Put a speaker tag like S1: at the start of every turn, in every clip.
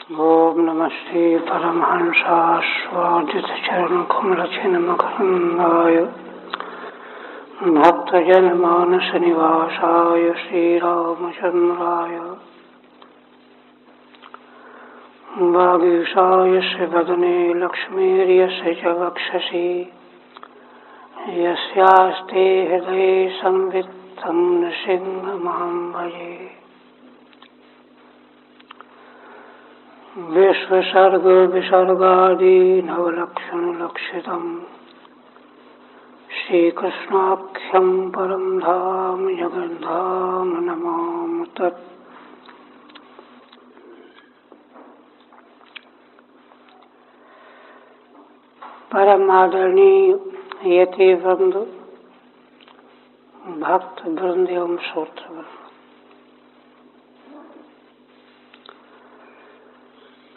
S1: ओम नमः श्री परमहंसास्वादितचरणकमलचिन्मकरन्दाय भक्तजनमानसनिवासाय श्रीरामचन्द्राय वागीशायस्य वदने लक्ष्मीर्यस्य च वक्षसि यस्यास्ते हृदये संवित्तं नृसिंहमहं भजे। विश्वसर्ग विसर्गादि नवलक्षणलक्षितं श्रीकृष्णाख्यं परं धाम जगद्धाम नमामि तत्। परम आदरणीय यति वृंद, भक्त वृंद एवं श्रोत्र वृंद,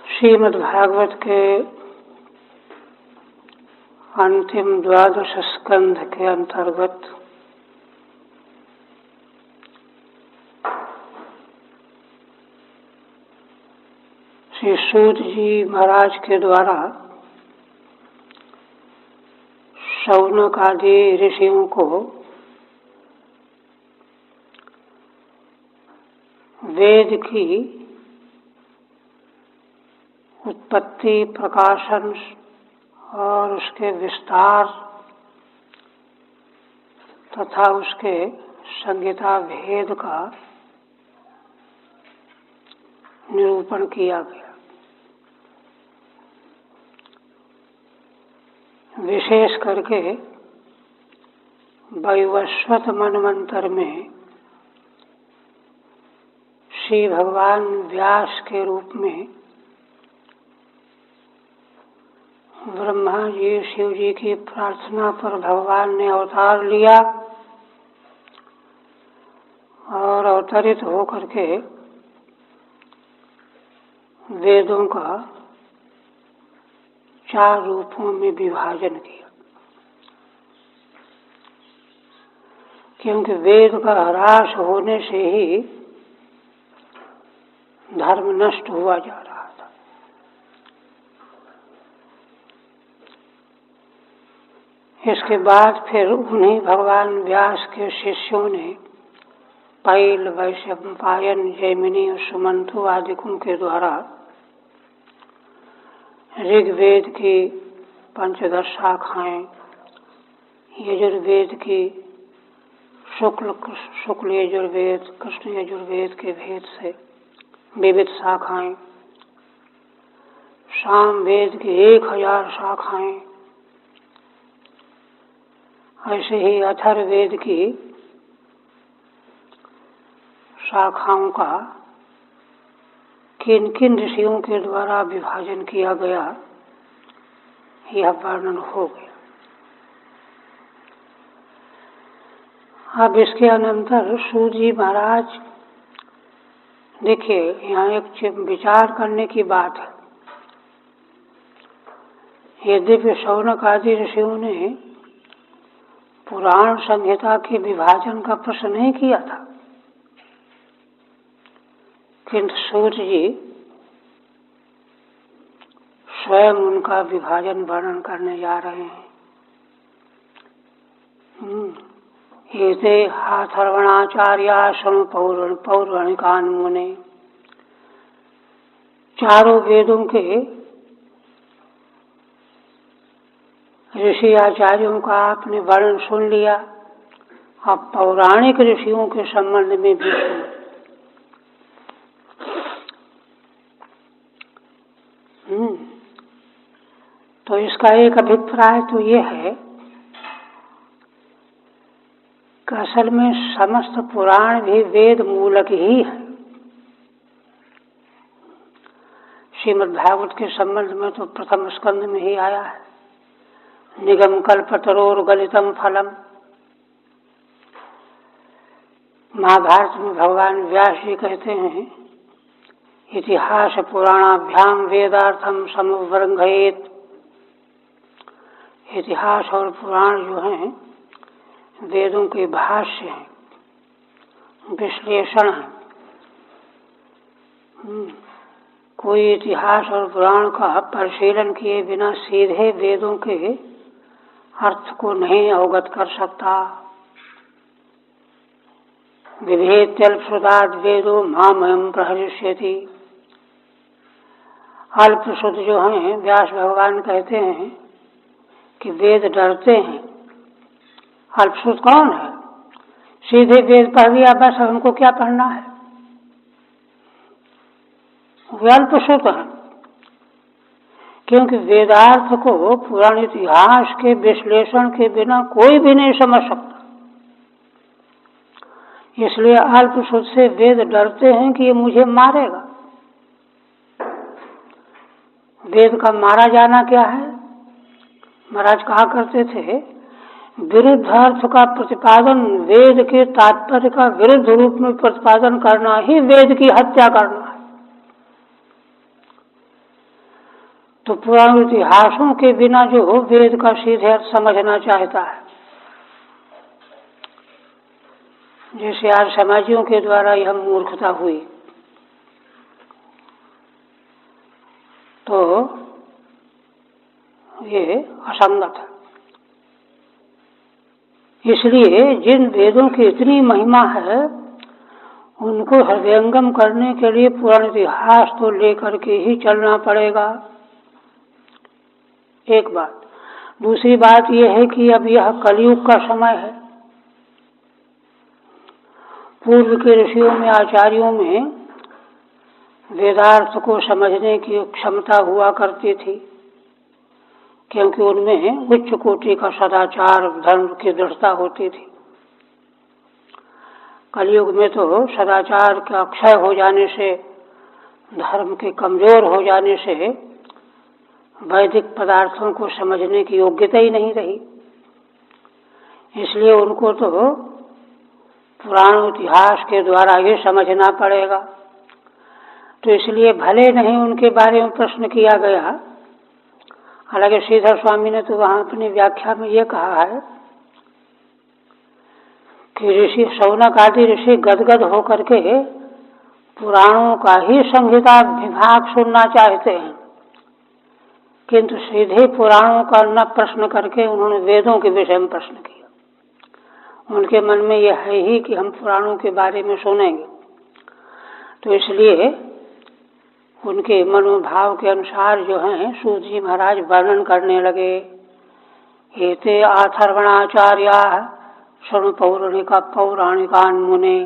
S1: श्रीमद्भागवत के अंतिम 12 स्कंध के अंतर्गत श्री सूत जी महाराज के द्वारा शौनक आदि ऋषियों को वेद की उत्पत्ति, प्रकाशन और उसके विस्तार तथा उसके संहिता भेद का निरूपण किया गया। विशेष करके वैवस्वत मनवंतर में श्री भगवान व्यास के रूप में ब्रह्मा जी शिव जी की प्रार्थना पर भगवान ने अवतार लिया और अवतरित होकर के वेदों का 4 रूपों में विभाजन किया, क्योंकि वेद का ह्रास होने से ही धर्म नष्ट हुआ जा रहा था। इसके बाद फिर उन्हीं भगवान व्यास के शिष्यों ने पैल, वैशंपायन, जैमिनी और सुमंतु आदिकों के द्वारा ऋग्वेद की 15 शाखाएं, यजुर्वेद की शुक्ल यजुर्वेद, कृष्ण यजुर्वेद के भेद से विविध शाखाएं, साम वेद की 1000 शाखाएं, ऐसे ही अथर्ववेद की शाखाओं का किन किन ऋषियों के द्वारा विभाजन किया गया, यह वर्णन हो गया। अब इसके अनंतर सूत जी महाराज, देखिए यहाँ एक विचार करने की बात है। यद्यपि शौनक आदि ऋषियों ने पुराण संहिता के विभाजन का प्रश्न नहीं किया था, किंतु सूत जी स्वयं उनका विभाजन वर्णन करने जा रहे हैं। एते हाथर्वणाचार्या पौराणिकान् मुने, चारों वेदों के ऋषि आचार्यों का आपने वर्णन सुन लिया, अब पौराणिक ऋषियों के संबंध में भी सुन। तो इसका एक अभिप्राय तो ये है कि असल में समस्त पुराण भी वेद मूलक ही है। श्रीमद्भागवत के संबंध में तो प्रथम स्कंद में ही आया है, निगम कल्पतरोर गलितम फलम। महाभारत में भगवान व्यास जी कहते हैं, इतिहास पुराणाभ्याम वेदार्थम समुवृंघयेत। इतिहास और पुराण जो हैं वेदों के भाष्य हैं, विश्लेषण है। कोई इतिहास और पुराण का परिशीलन किए बिना सीधे वेदों के अर्थ को नहीं अवगत कर सकता। विभेत्यल्पश्रुताद् वेदो मामयम् प्रहरिष्यति। अल्पश्रुत जो हैं, व्यास भगवान कहते हैं कि वेद डरते हैं। अल्पश्रुत कौन है? सीधे वेद पढ़ लिया बस, हमको क्या पढ़ना है, वे अल्पश्रुत है। क्योंकि वेदार्थ को पुराण इतिहास के विश्लेषण के बिना कोई भी नहीं समझ सकता। इसलिए अल्पश्रुत से वेद डरते हैं कि ये मुझे मारेगा। वेद का मारा जाना क्या है? महाराज कहा करते थे, विरुद्ध अर्थ का प्रतिपादन, वेद के तात्पर्य का विरुद्ध रूप में प्रतिपादन करना ही वेद की हत्या करना है। तो पुराण इतिहासों के बिना जो वेद का सीधे अर्थ समझना चाहता है, जैसे आज समाजियों के द्वारा यह मूर्खता हुई, तो ये असंगत है। इसलिए जिन वेदों की इतनी महिमा है, उनको हृदयंगम करने के लिए पुराण इतिहास तो लेकर के ही चलना पड़ेगा। एक बात। दूसरी बात यह है कि अब यह कलयुग का समय है। पूर्व के ऋषियों में, आचार्यों में वेदार्थ को समझने की क्षमता हुआ करती थी, क्योंकि उनमें उच्च कोटि का सदाचार, धर्म की दृढ़ता होती थी। कलयुग में तो सदाचार का क्षय हो जाने से, धर्म के कमजोर हो जाने से वैदिक पदार्थों को समझने की योग्यता ही नहीं रही। इसलिए उनको तो पुराण इतिहास के द्वारा ही समझना पड़ेगा। तो इसलिए भले नहीं उनके बारे में प्रश्न किया गया। हालांकि श्रीधर स्वामी ने तो वहां अपनी व्याख्या में ये कहा है कि ऋषि शौनक आदि ऋषि गदगद होकर के पुराणों का ही संहिता विभाग सुनना चाहते हैं, किंतु सीधे पुराणों का न प्रश्न करके उन्होंने वेदों के विषय में प्रश्न किया। उनके मन में यह है ही कि हम पुराणों के बारे में सुनेंगे। तो इसलिए उनके मनोभाव के अनुसार जो हैं सूत जी महाराज वर्णन करने लगे। एते अथर्वणाचार्या शृणु पौराणिका पौराणिकान् मुने।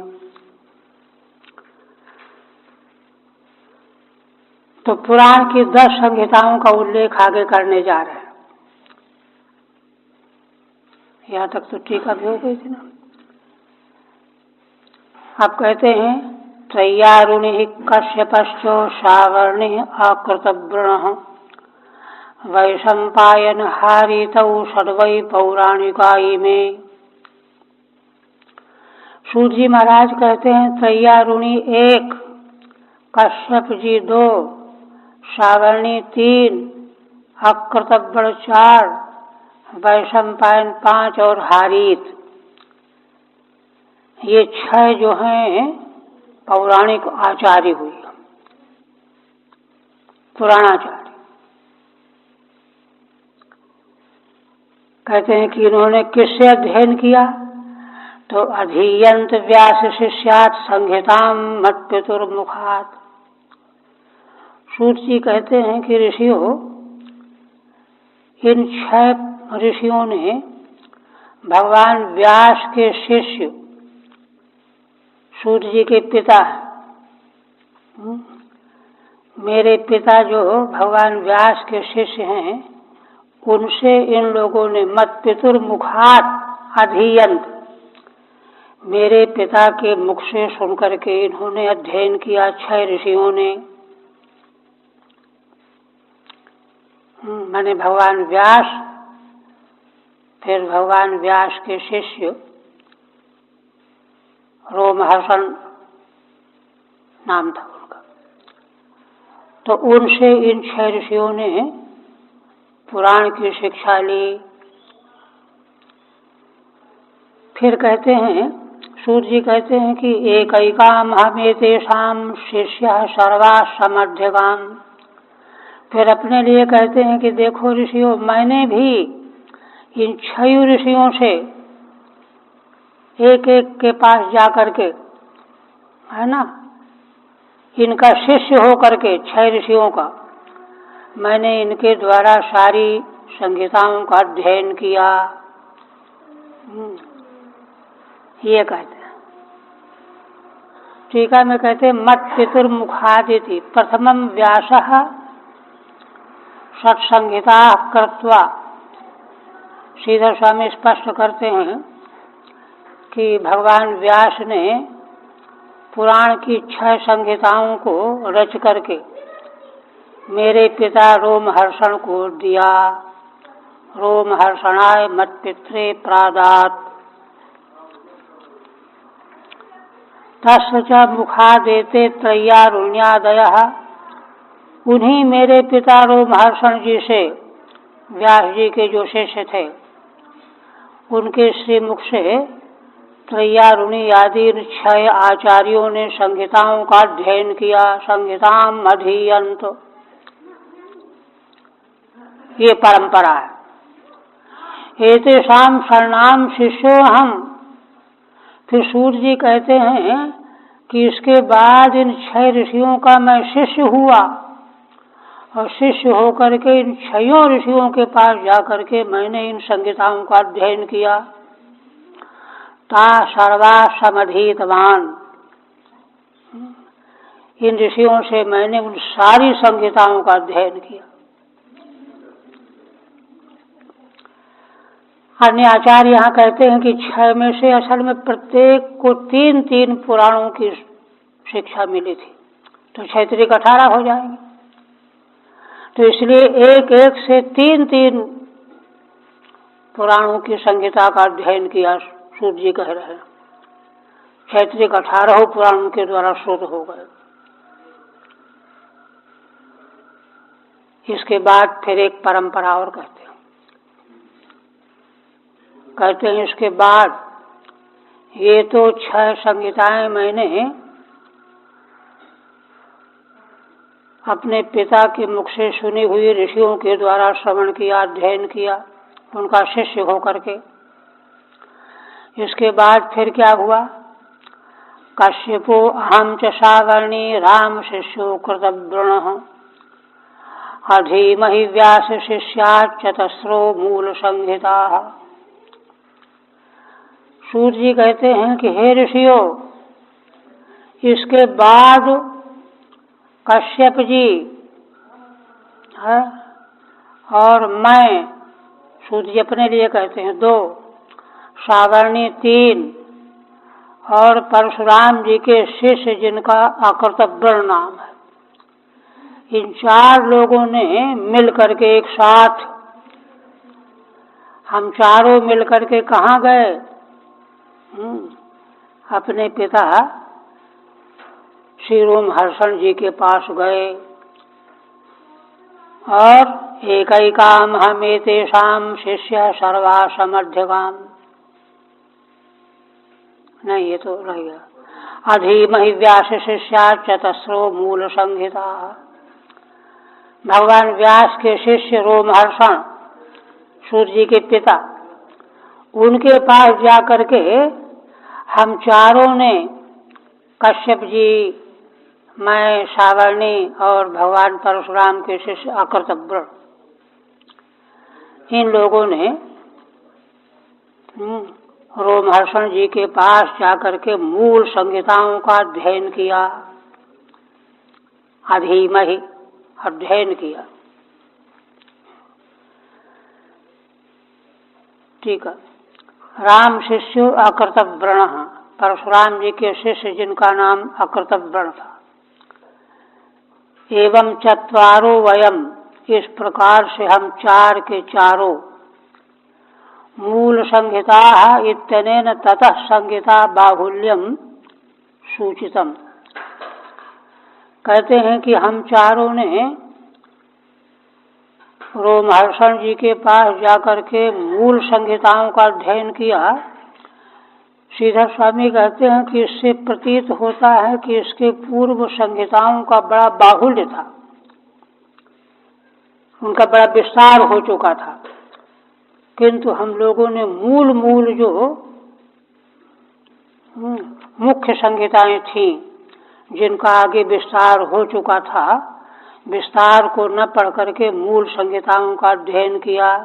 S1: तो पुराण की 10 संहिताओं का उल्लेख आगे करने जा रहे हैं। यहाँ तक तो टीका भी हो गई थी ना। आप कहते हैं त्रय्यारुणि कश्यपश्चो सावर्णि आकृतव्रणः वैशंपायन हारितौ षड्वै पौराणिका इमे। सूत जी महाराज कहते हैं त्रय्यारुणि 1, कश्यप जी 2, सावर्णी 3, अकृतव्रण 4, वैशंपायन 5 और हारित, ये 6 जो हैं पौराणिक आचार्य हुए, पुराणाचार्य। कहते हैं कि इन्होंने किससे अध्ययन किया? तो अधीयंत व्यास शिष्यात् संहिताम मत्पितुर्मुखात्। सूत जी कहते हैं कि ऋषियों, इन 6 ऋषियों ने भगवान व्यास के शिष्य, सूत जी के पिता हैं, मेरे पिता जो भगवान व्यास के शिष्य हैं, उनसे इन लोगों ने मत्पितुर्मुखात् अधीयंत, मेरे पिता के मुख से सुनकर के इन्होंने अध्ययन किया 6 ऋषियों ने। माने भगवान व्यास, फिर भगवान व्यास के शिष्य रोमहर्षण नाम था उनका, तो उनसे इन 6 ऋषियों ने पुराण की शिक्षा ली। फिर कहते हैं सूर्य जी कहते हैं कि एकैकाम हमेतेषाम शिष्य सर्वा समध्यगाम। फिर अपने लिए कहते हैं कि देखो ऋषियों, मैंने भी इन 6 ऋषियों से एक एक के पास जा करके, है ना, इनका शिष्य हो करके 6 ऋषियों का मैंने इनके द्वारा सारी संहिताओं का अध्ययन किया। ये कहते हैं। टीका में कहते हैं मत पितुर्मुखादिति प्रथमं व्यासः सत्संहिता कृत्वा। श्रीधर स्वामी स्पष्ट करते हैं कि भगवान व्यास ने पुराण की 6 संहिताओं को रच करके मेरे पिता रोमहर्षण को दिया। रोमहर्षणाय मत्पित्रे प्रादात् तस्य च मुखादेते त्रय्यारुण्यादयः। उन्हीं मेरे पिता रोमहर्षण जी से व्यास जी के जो शिष्य थे उनके श्रीमुख से त्रय्यारुणी आदि 6 आचार्यों ने संहिताओं का अध्ययन किया। संहिताम अधीयन्त, ये परंपरा है। एतेषाम शरणाम शिष्यो हम। फिर सूर्य जी कहते हैं कि इसके बाद इन 6 ऋषियों का मैं शिष्य हुआ और शिष्य होकर के इन 6 ऋषियों के पास जाकर के मैंने इन संहिताओं का अध्ययन किया। ता सर्वा समधीतवान। इन ऋषियों से मैंने उन सारी संहिताओं का अध्ययन किया। अन्य आचार्य यहाँ कहते हैं कि 6 में से असल में प्रत्येक को 3-3 पुराणों की शिक्षा मिली थी, तो 6 18 हो जाएंगे। तो इसलिए एक एक से 3-3 पुराणों की संहिता का अध्ययन किया। सूर्य जी कह रहे हैं 6 18 पुराणों के द्वारा शुद्ध हो गए। इसके बाद फिर एक परंपरा और कहते हैं इसके बाद ये तो 6 संहिताएं मैंने अपने पिता के मुख से सुनी हुई ऋषियों के द्वारा श्रवण किया, अध्ययन किया, उनका शिष्य होकर के। इसके बाद फिर क्या हुआ? कश्यपो अहम च सावर्णी राम शिष्यो कृतव्रणः अधीमहि व्यास शिष्यात् चतस्रो मूल संहिताः। सूर्य जी कहते हैं कि हे ऋषियों, इसके बाद कश्यप जी है और मैं, सूर्य जी अपने लिए कहते हैं 2, सावर्णी 3 और परशुराम जी के शिष्य जिनका अकृतव्रण नाम है, इन 4 लोगों ने मिल करके एक साथ, हम चारों मिल करके कहाँ गए? अपने पिता श्री रोमहर्षण जी के पास गए और एकैकाम हमेतेषाम शिष्य सर्वा समध्यगाम। नहीं, ये तो रह गया। अधीमहि व्यास शिष्यात् चतस्रो मूल संहिता। भगवान व्यास के शिष्य रोमहर्षण, सूर्य जी के पिता, उनके पास जा करके हम चारों ने, कश्यप जी, मैं, सावर्णी और भगवान परशुराम के शिष्य अकृतव्रण, इन लोगों ने रोमहर्षण जी के पास जाकर के मूल संहिताओं का अध्ययन किया। अधीमहि, अध्ययन किया। ठीक है। राम शिष्यो अकृतव्रण, परशुराम जी के शिष्य जिनका नाम अकृतव्रण था। एवं चत्वारो वयम, इस प्रकार से हम 4 के चारों, मूल संहिता इत्यनेन ततः संहिता बाहुल्यम सूचितम। कहते हैं कि हम चारों ने रोमहर्षण जी के पास जाकर के मूल संहिताओं का अध्ययन किया। श्रीधर स्वामी कहते हैं कि इससे प्रतीत होता है कि इसके पूर्व संहिताओं का बड़ा बाहुल्य था, उनका बड़ा विस्तार हो चुका था, किंतु हम लोगों ने मूल मूल जो मुख्य संहिताएं थीं, जिनका आगे विस्तार हो चुका था, विस्तार को न पढ़ करके मूल संहिताओं का अध्ययन किया।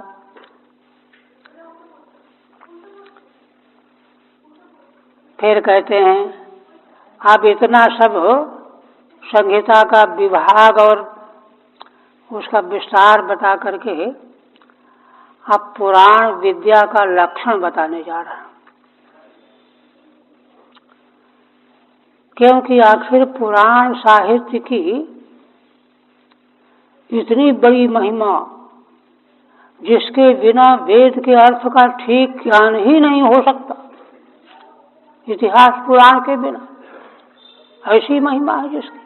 S1: फिर कहते हैं अब इतना सब संहिता का विभाग और उसका विस्तार बता करके अब पुराण विद्या का लक्षण बताने जा रहा है। क्योंकि आखिर पुराण साहित्य की इतनी बड़ी महिमा, जिसके बिना वेद के अर्थ का ठीक ज्ञान ही नहीं हो सकता, इतिहास पुराण के बिना, ऐसी महिमा है जिसकी,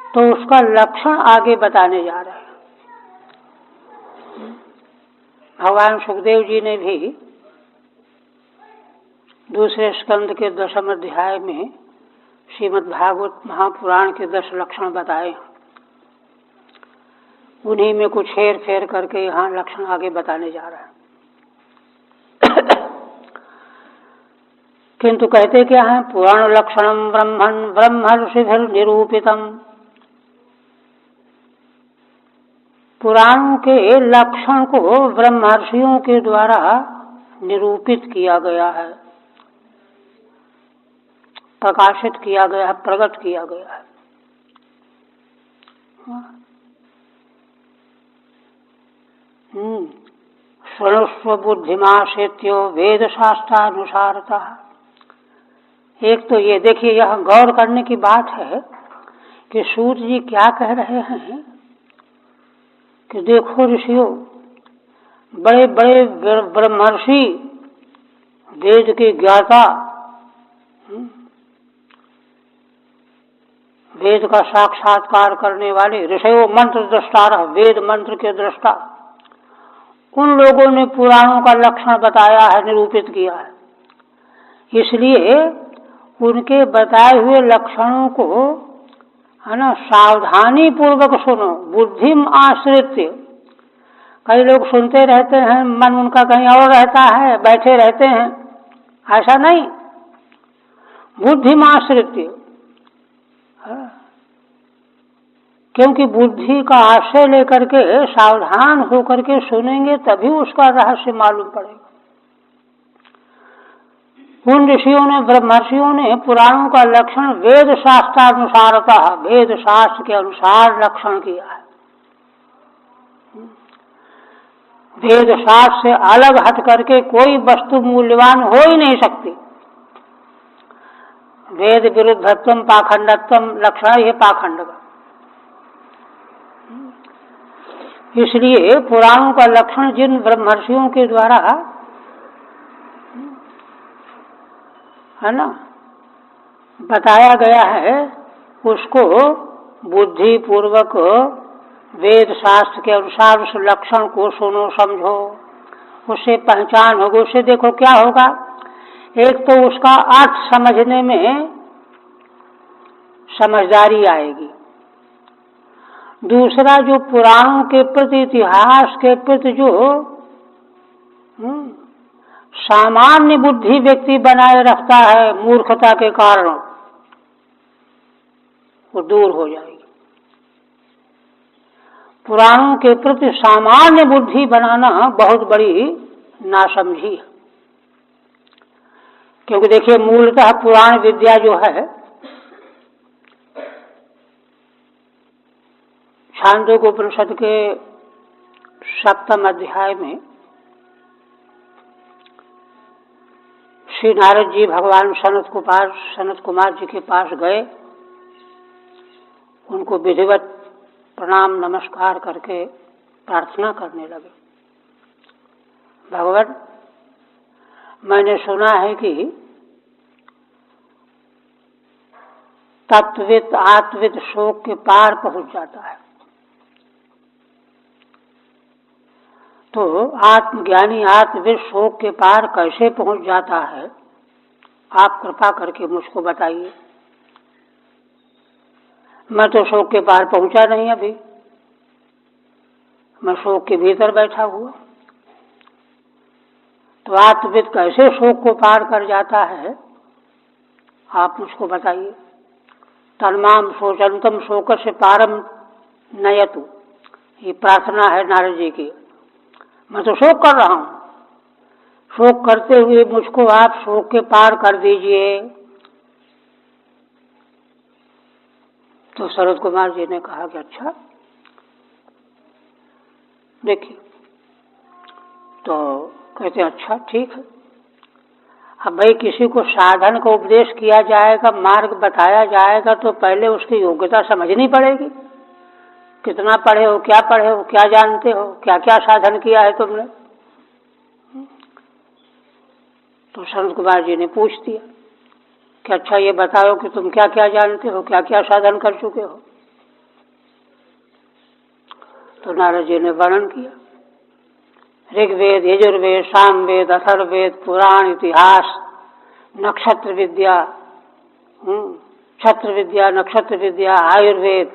S1: तो उसका लक्षण आगे बताने जा रहे हैं। भगवान सुखदेव जी ने भी दूसरे स्कंद के 10वें अध्याय में श्रीमद् भागवत महापुराण के 10 लक्षण बताए, उन्हीं में कुछ हेर फेर करके यहाँ लक्षण आगे बताने जा रहा है। किंतु कहते क्या है, पुराण लक्षणम ब्रह्मन् ब्रह्मर्षिभिर् निरूपितम। पुराणों के लक्षण को ब्रह्मर्षियों के द्वारा निरूपित किया गया है, प्रकाशित किया गया है, प्रकट किया गया है। स्वनुस्व बुद्धिमाशेत्यो वेद शास्त्रानुसारता। एक तो ये देखिए, यह गौर करने की बात है कि सूत जी क्या कह रहे हैं कि देखो ऋषियों, बड़े बड़े ब्रह्मर्षि, वेद के ज्ञाता, वेद का साक्षात्कार करने वाले ऋषियों मंत्र दृष्टार, वेद मंत्र के दृष्टा, उन लोगों ने पुराणों का लक्षण बताया है, निरूपित किया है। इसलिए उनके बताए हुए लक्षणों को है ना सावधानी पूर्वक सुनो, बुद्धिम आश्रित्य। कई लोग सुनते रहते हैं, मन उनका कहीं और रहता है, बैठे रहते हैं, ऐसा नहीं, बुद्धिम आश्रित्य। क्योंकि बुद्धि का आश्रय लेकर के सावधान होकर के सुनेंगे तभी उसका रहस्य मालूम पड़ेगा। उन ऋषियों ने, ब्रह्मर्षियों ने पुराणों का लक्षण वेद शास्त्रानुसारता, वेद शास्त्र के अनुसार लक्षण किया है। वेद शास्त्र से अलग हट करके कोई वस्तु मूल्यवान हो ही नहीं सकती। वेद विरुद्धत्वम पाखंडत्वम लक्षण है पाखंड का। इसलिए पुराणों का लक्षण जिन ब्रह्मर्षियों के द्वारा है ना बताया गया है, उसको बुद्धि पूर्वक वेद शास्त्र के अनुसार उस लक्षण को सुनो, समझो, उससे पहचान होगी। उससे देखो क्या होगा, एक तो उसका अर्थ समझने में समझदारी आएगी, दूसरा जो पुराणों के प्रति, इतिहास के प्रति जो सामान्य बुद्धि व्यक्ति बनाए रखता है मूर्खता के कारण, वो दूर हो जाएगी। पुराणों के प्रति सामान्य बुद्धि बनाना बहुत बड़ी नासमझी है। क्योंकि देखिए, मूलतः पुराण विद्या जो है, छांदोग्योपनिषद के 7वें अध्याय में श्री नारद जी भगवान सनत कुमार जी के पास गए, उनको विधिवत प्रणाम नमस्कार करके प्रार्थना करने लगे। भगवान, मैंने सुना है कि तत्विद आत्विद शोक के पार पहुंच जाता है, तो आत्मज्ञानी आत्मविद शोक के पार कैसे पहुंच जाता है, आप कृपा करके मुझको बताइए। मैं तो शोक के पार पहुंचा नहीं अभी, मैं शोक के भीतर बैठा हुआ। तो आत्मविद कैसे शोक को पार कर जाता है, आप मुझको बताइए। तन्माम शोचंतम शोक से पारम नयतु, ये प्रार्थना है नारद जी की। मैं तो शोक कर रहा हूं, शोक करते हुए मुझको आप शोक के पार कर दीजिए। तो शरद कुमार जी ने कहा कि अच्छा देखिए। तो कहते अच्छा ठीक है। अब भाई किसी को साधन का उपदेश किया जाएगा, मार्ग बताया जाएगा, तो पहले उसकी योग्यता समझनी पड़ेगी। कितना पढ़े हो, क्या जानते हो, क्या क्या साधन किया है तुमने। तो शरद कुमार जी ने पूछ दिया कि अच्छा ये बताओ कि तुम क्या क्या जानते हो, क्या क्या साधन कर चुके हो। तो नारद जी ने वर्णन किया, ऋग्वेद, यजुर्वेद, सामवेद, अथर्ववेद, पुराण, इतिहास, नक्षत्र विद्या, छत्र विद्या, नक्षत्र विद्या, आयुर्वेद,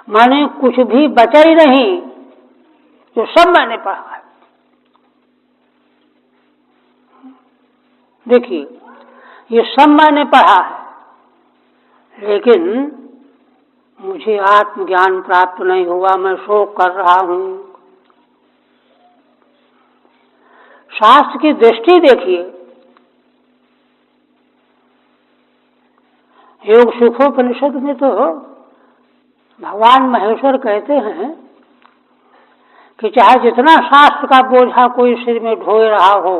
S1: माने कुछ भी बचा ही नहीं, जो सब मैंने पढ़ा है। देखिए ये सब मैंने पढ़ा है, लेकिन मुझे आत्मज्ञान प्राप्त नहीं हुआ, मैं शोक कर रहा हूं। शास्त्र की दृष्टि देखिए, योग सुखोपनिषद में तो भगवान महेश्वर कहते हैं कि चाहे जितना शास्त्र का बोझा कोई सिर में ढोए रहा हो,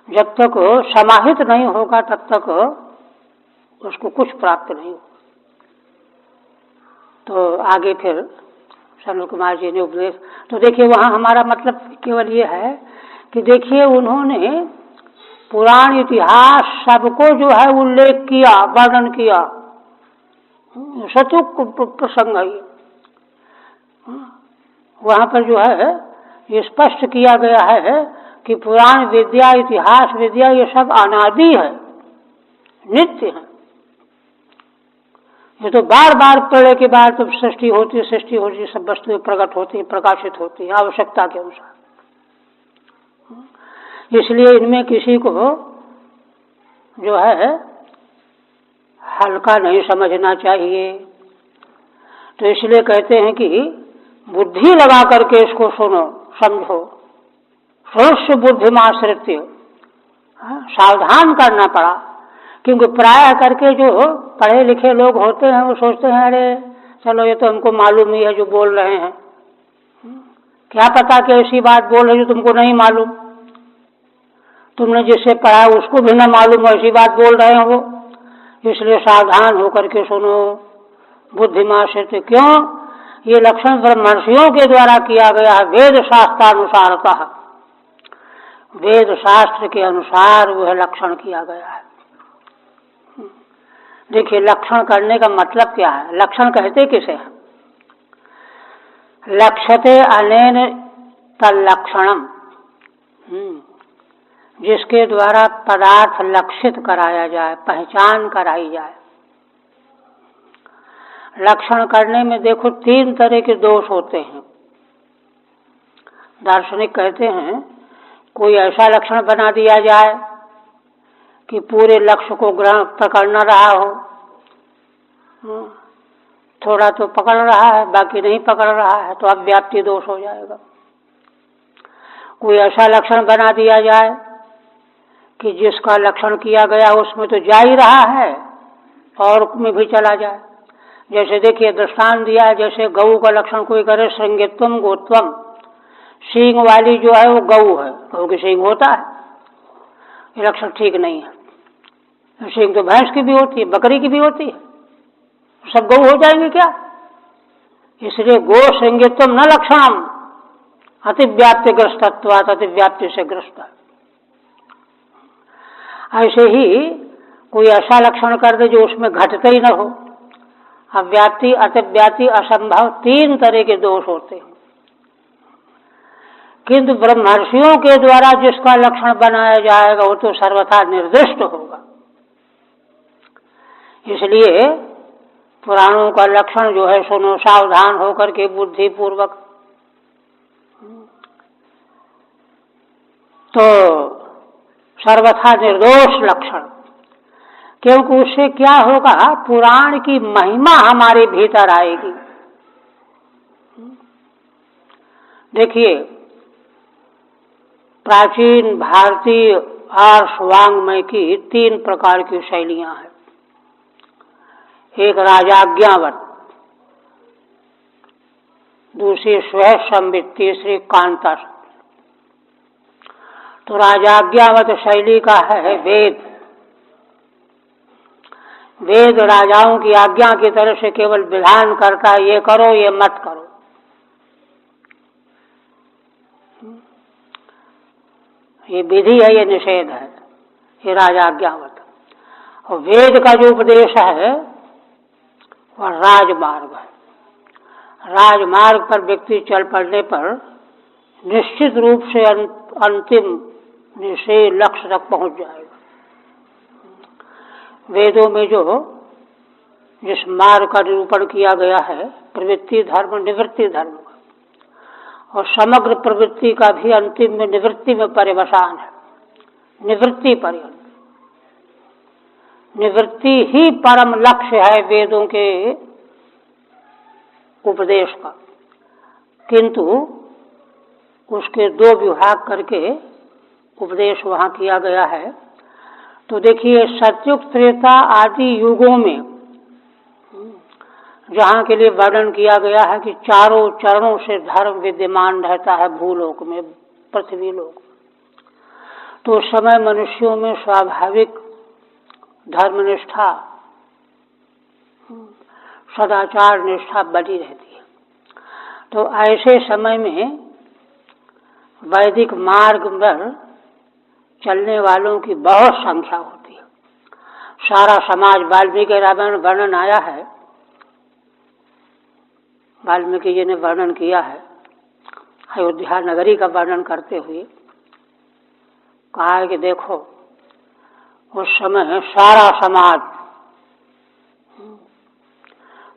S1: जब तक समाहित नहीं होगा तब तक उसको कुछ प्राप्त नहीं होगा। तो आगे फिर शरद कुमार जी ने उपदेश, तो देखिए वहां हमारा मतलब केवल ये है कि देखिए उन्होंने पुराण इतिहास सबको जो है उल्लेख किया, वर्णन किया, सतुक प्रसंग है। वहां पर जो है ये स्पष्ट किया गया है कि पुराण विद्या, इतिहास विद्या, ये सब अनादि है, नित्य है। ये तो बार बार प्रलय के बाद जब सृष्टि होती, सब वस्तुएं प्रकट होती, प्रकाशित होती है आवश्यकता के अनुसार। इसलिए इनमें किसी को जो है हल्का नहीं समझना चाहिए। तो इसलिए कहते हैं कि बुद्धि लगा करके इसको सुनो, समझो। श्रोष्य बुद्धिमाश्रित्य, सावधान करना पड़ा, क्योंकि प्राय करके जो पढ़े लिखे लोग होते हैं वो सोचते हैं अरे चलो ये तो हमको मालूम ही है जो बोल रहे हैं, क्या पता कि ऐसी बात बोल रहे जो तुमको नहीं मालूम, तुमने जिससे पढ़ा उसको भी ना मालूम ऐसी बात बोल रहे हैं वो। इसलिए सावधान होकर के सुनो, बुद्धिमाश्रित्य। क्यों? ये लक्षण ब्रह्मर्षियों के द्वारा किया गया है, वेद शास्त्रानुसारतः, वेद शास्त्र के अनुसार वह लक्षण किया गया है। देखिए लक्षण करने का मतलब क्या है, लक्षण कहते किसे हैं? लक्ष्यते अनेन तल्लक्षणम, जिसके द्वारा पदार्थ लक्षित कराया जाए, पहचान कराई जाए। लक्षण करने में देखो तीन तरह के दोष होते हैं। दार्शनिक कहते हैं कोई ऐसा लक्षण बना दिया जाए कि पूरे लक्ष्य को पकड़ न रहा हो, थोड़ा तो पकड़ रहा है बाकी नहीं पकड़ रहा है, तो अव्याप्ति दोष हो जाएगा। कोई ऐसा लक्षण बना दिया जाए कि जिसका लक्षण किया गया उसमें तो जा ही रहा है और में भी चला जाए। जैसे देखिए दृष्टांत दिया है, जैसे गऊ का लक्षण कोई करे श्रृंगित्वम गोत्वम, सींग वाली जो है वो गऊ है, गऊ की सींग होता है, ये लक्षण ठीक नहीं है। सींग तो भैंस की भी होती है, बकरी की भी होती है, सब गऊ हो जाएंगे क्या? इसलिए गो श्रृंगित्वम न लक्षणम, अतिव्याप्ति ग्रस्तत्वात्, अतिव्याप्ति से ग्रस्त है। ऐसे ही कोई ऐसा लक्षण कर दे जो उसमें घटते ही न हो। अव्याप्ति, अतिव्याप्ति, असंभव, 3 तरह के दोष होते हैं। किंतु ब्रह्मर्षियों के द्वारा जिसका लक्षण बनाया जाएगा वो तो सर्वथा निर्दिष्ट होगा। इसलिए पुराणों का लक्षण जो है सुनो सावधान होकर के बुद्धि पूर्वक। तो सर्वथा निर्दोष लक्षण, क्योंकि उससे क्या होगा, पुराण की महिमा हमारे भीतर आएगी। देखिए, प्राचीन भारतीय आर्ष वाङ्मय की 3 प्रकार की शैलियां हैं। एक राजाज्ञावत, दूसरी स्वयं संबित, तीसरी कांता। तो राजाज्ञावत शैली का है वेद। वेद राजाओं की आज्ञा की तरह से केवल विधान करता है, ये करो ये मत करो। ये विधि है, ये निषेध है, ये राजाज्ञावत। और वेद का जो उपदेश है वह राजमार्ग है। राजमार्ग पर व्यक्ति चल पड़ने पर निश्चित रूप से अंतिम निश्चय लक्ष्य तक पहुंच जाएगा। वेदों में जो जिस मार्ग का निरूपण किया गया है, प्रवृत्ति धर्म, निवृत्ति धर्म, और समग्र प्रवृत्ति का भी अंतिम में निवृत्ति में पर्यवसान है। निवृत्ति पर्यंत, निवृत्ति ही परम लक्ष्य है वेदों के उपदेश का। किंतु उसके 2 विभाग करके उपदेश वहां किया गया है। तो देखिए, सतयुग, त्रेता आदि युगों में जहाँ के लिए वर्णन किया गया है कि चारों चरणों से धर्म विद्यमान रहता है भूलोक में, पृथ्वी लोक, तो उस समय मनुष्यों में स्वाभाविक धर्मनिष्ठा, सदाचार निष्ठा बनी रहती है। तो ऐसे समय में वैदिक मार्ग पर चलने वालों की बहुत संख्या होती है। सारा समाज, वाल्मीकि रामायण वर्णन आया है, वाल्मीकि जी ने वर्णन किया है अयोध्या नगरी का वर्णन करते हुए। कहा है कि देखो, उस समय सारा समाज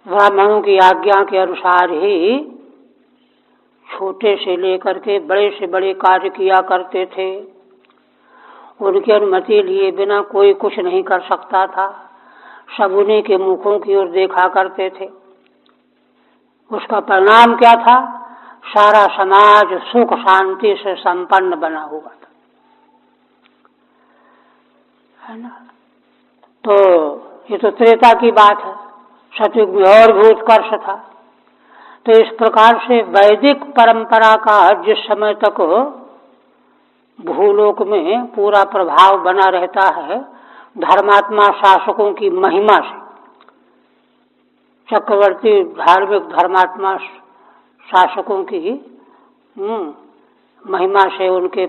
S1: ब्राह्मणों की आज्ञा के अनुसार ही छोटे से लेकर के बड़े से बड़े कार्य किया करते थे। उनकी अनुमति लिए बिना कोई कुछ नहीं कर सकता था। सब उन्हीं के मुखों की ओर देखा करते थे। उसका परिणाम क्या था? सारा समाज सुख शांति से संपन्न बना हुआ था, है ना। तो ये तो त्रेता की बात है। सतयुग में और भी उत्कर्ष था। तो इस प्रकार से वैदिक परंपरा का जिस समय तक भूलोक में पूरा प्रभाव बना रहता है, धर्मात्मा शासकों की महिमा से, चक्रवर्ती धार्मिक धर्मात्मा शासकों की महिमा से, उनके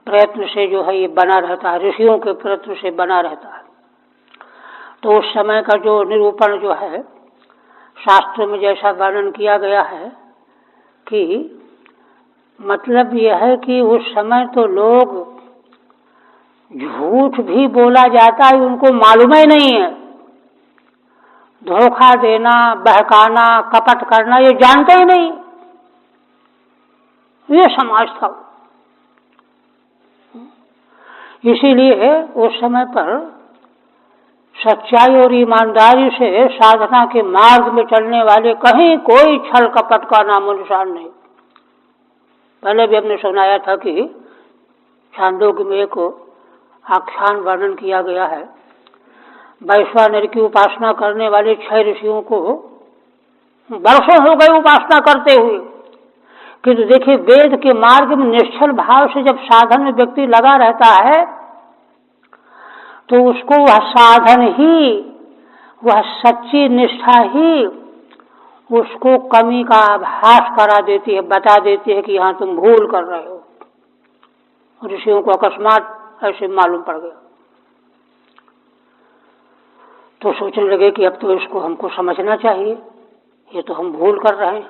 S1: प्रयत्न से जो है ये बना रहता है, ऋषियों के प्रयत्न से बना रहता है। तो उस समय का जो निरूपण जो है शास्त्र में जैसा वर्णन किया गया है कि मतलब यह है कि उस समय तो लोग झूठ भी बोला जाता है उनको मालूम ही नहीं है। धोखा देना, बहकाना, कपट करना ये जानते ही नहीं। ये समाज था। इसीलिए उस समय पर सच्चाई और ईमानदारी से साधना के मार्ग में चलने वाले कहीं कोई छल कपट का नामो निशान नहीं। पहले भी हमने सुनाया था कि छांदोग्य में एक आख्यान वर्णन किया गया है। वैश्वानर की उपासना करने वाले 6 ऋषियों को वर्षों हो गए उपासना करते हुए, किंतु देखिए वेद के मार्ग में निश्चल भाव से जब साधन में व्यक्ति लगा रहता है तो उसको वह साधन ही, वह सच्ची निष्ठा ही उसको कमी का आभास करा देती है, बता देती है कि यहाँ तुम भूल कर रहे हो। ऋषियों को अकस्मात ऐसे मालूम पड़ गया। तो सोचने लगे कि अब तो इसको हमको समझना चाहिए, ये तो हम भूल कर रहे हैं,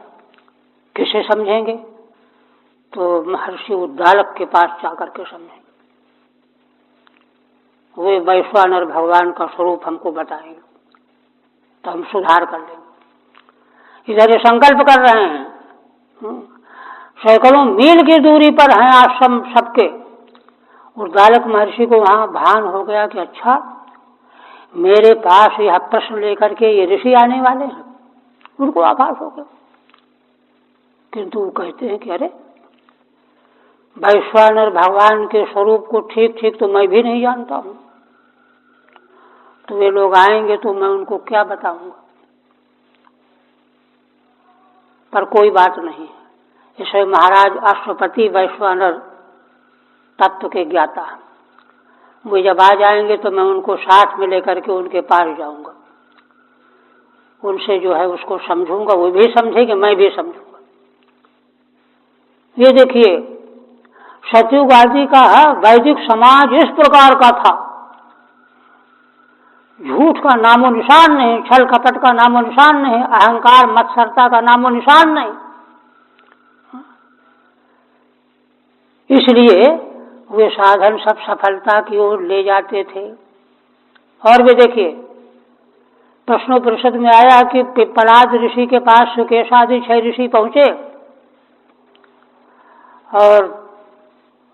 S1: किसे समझेंगे? तो महर्षि उद्दालक के पास जाकर के समझेंगे, वे वैश्वानर भगवान का स्वरूप हमको बताएंगे, तो हम सुधार कर लेंगे। इधर ये संकल्प कर रहे हैं, सैकड़ों मील की दूरी पर हैं आश्रम सबके। उद्दालक महर्षि को वहां भान हो गया कि अच्छा, मेरे पास यह प्रश्न लेकर के ये ऋषि आने वाले हैं, उनको आभास हो गया। किंतु वो कहते हैं कि अरे, वैश्वानर भगवान के स्वरूप को ठीक ठीक तो मैं भी नहीं जानता हूं, तो वे लोग आएंगे तो मैं उनको क्या बताऊंगा? पर कोई बात नहीं, इसमें महाराज अश्वपति वैश्वानर तत्व के ज्ञाता, वो जब आ जाएंगे तो मैं उनको साथ में लेकर के उनके पास जाऊंगा, उनसे जो है उसको समझूंगा, वो भी समझेंगे, मैं भी समझूंगा। ये देखिए, सतयुग आदि का वैदिक समाज इस प्रकार का था, झूठ का नामो निशान नहीं, छल कपट का नामो निशान नहीं, अहंकार मत्सरता का नामो निशान नहीं। इसलिए वे साधन सब सफलता की ओर ले जाते थे। और वे देखिए, प्रश्नोपनिषद में आया कि पिप्पलाद ऋषि के पास सुकेशादि 6 ऋषि पहुंचे और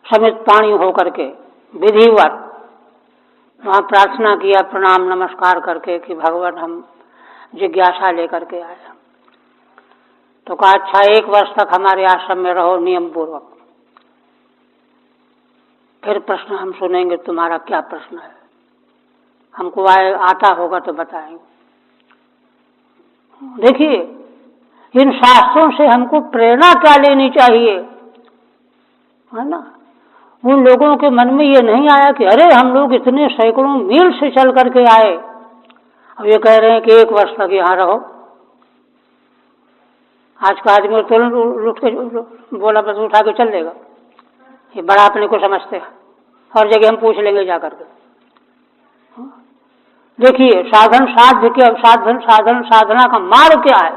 S1: समित पाणी होकर के विधिवत वहां प्रार्थना किया, प्रणाम नमस्कार करके कि भगवान हम जिज्ञासा लेकर के आए। तो कहा अच्छा, 1 वर्ष तक हमारे आश्रम में रहो नियम पूर्वक, फिर प्रश्न हम सुनेंगे, तुम्हारा क्या प्रश्न है, हमको आता होगा तो बताएंगे। देखिए, इन शास्त्रों से हमको प्रेरणा क्या लेनी चाहिए, है ना? उन लोगों के मन में ये नहीं आया कि अरे, हम लोग इतने सैकड़ों मील से चल करके आए, अब ये कह रहे हैं कि 1 वर्ष तक यहाँ रहो। आज का आदमी तुरंत लुट के बोला बस उठा के चल देगा, ये बड़ा अपने को समझते हैं, हर जगह हम पूछ लेंगे जाकर के। देखिए, साधन साध्य के साधना का मार्ग क्या है?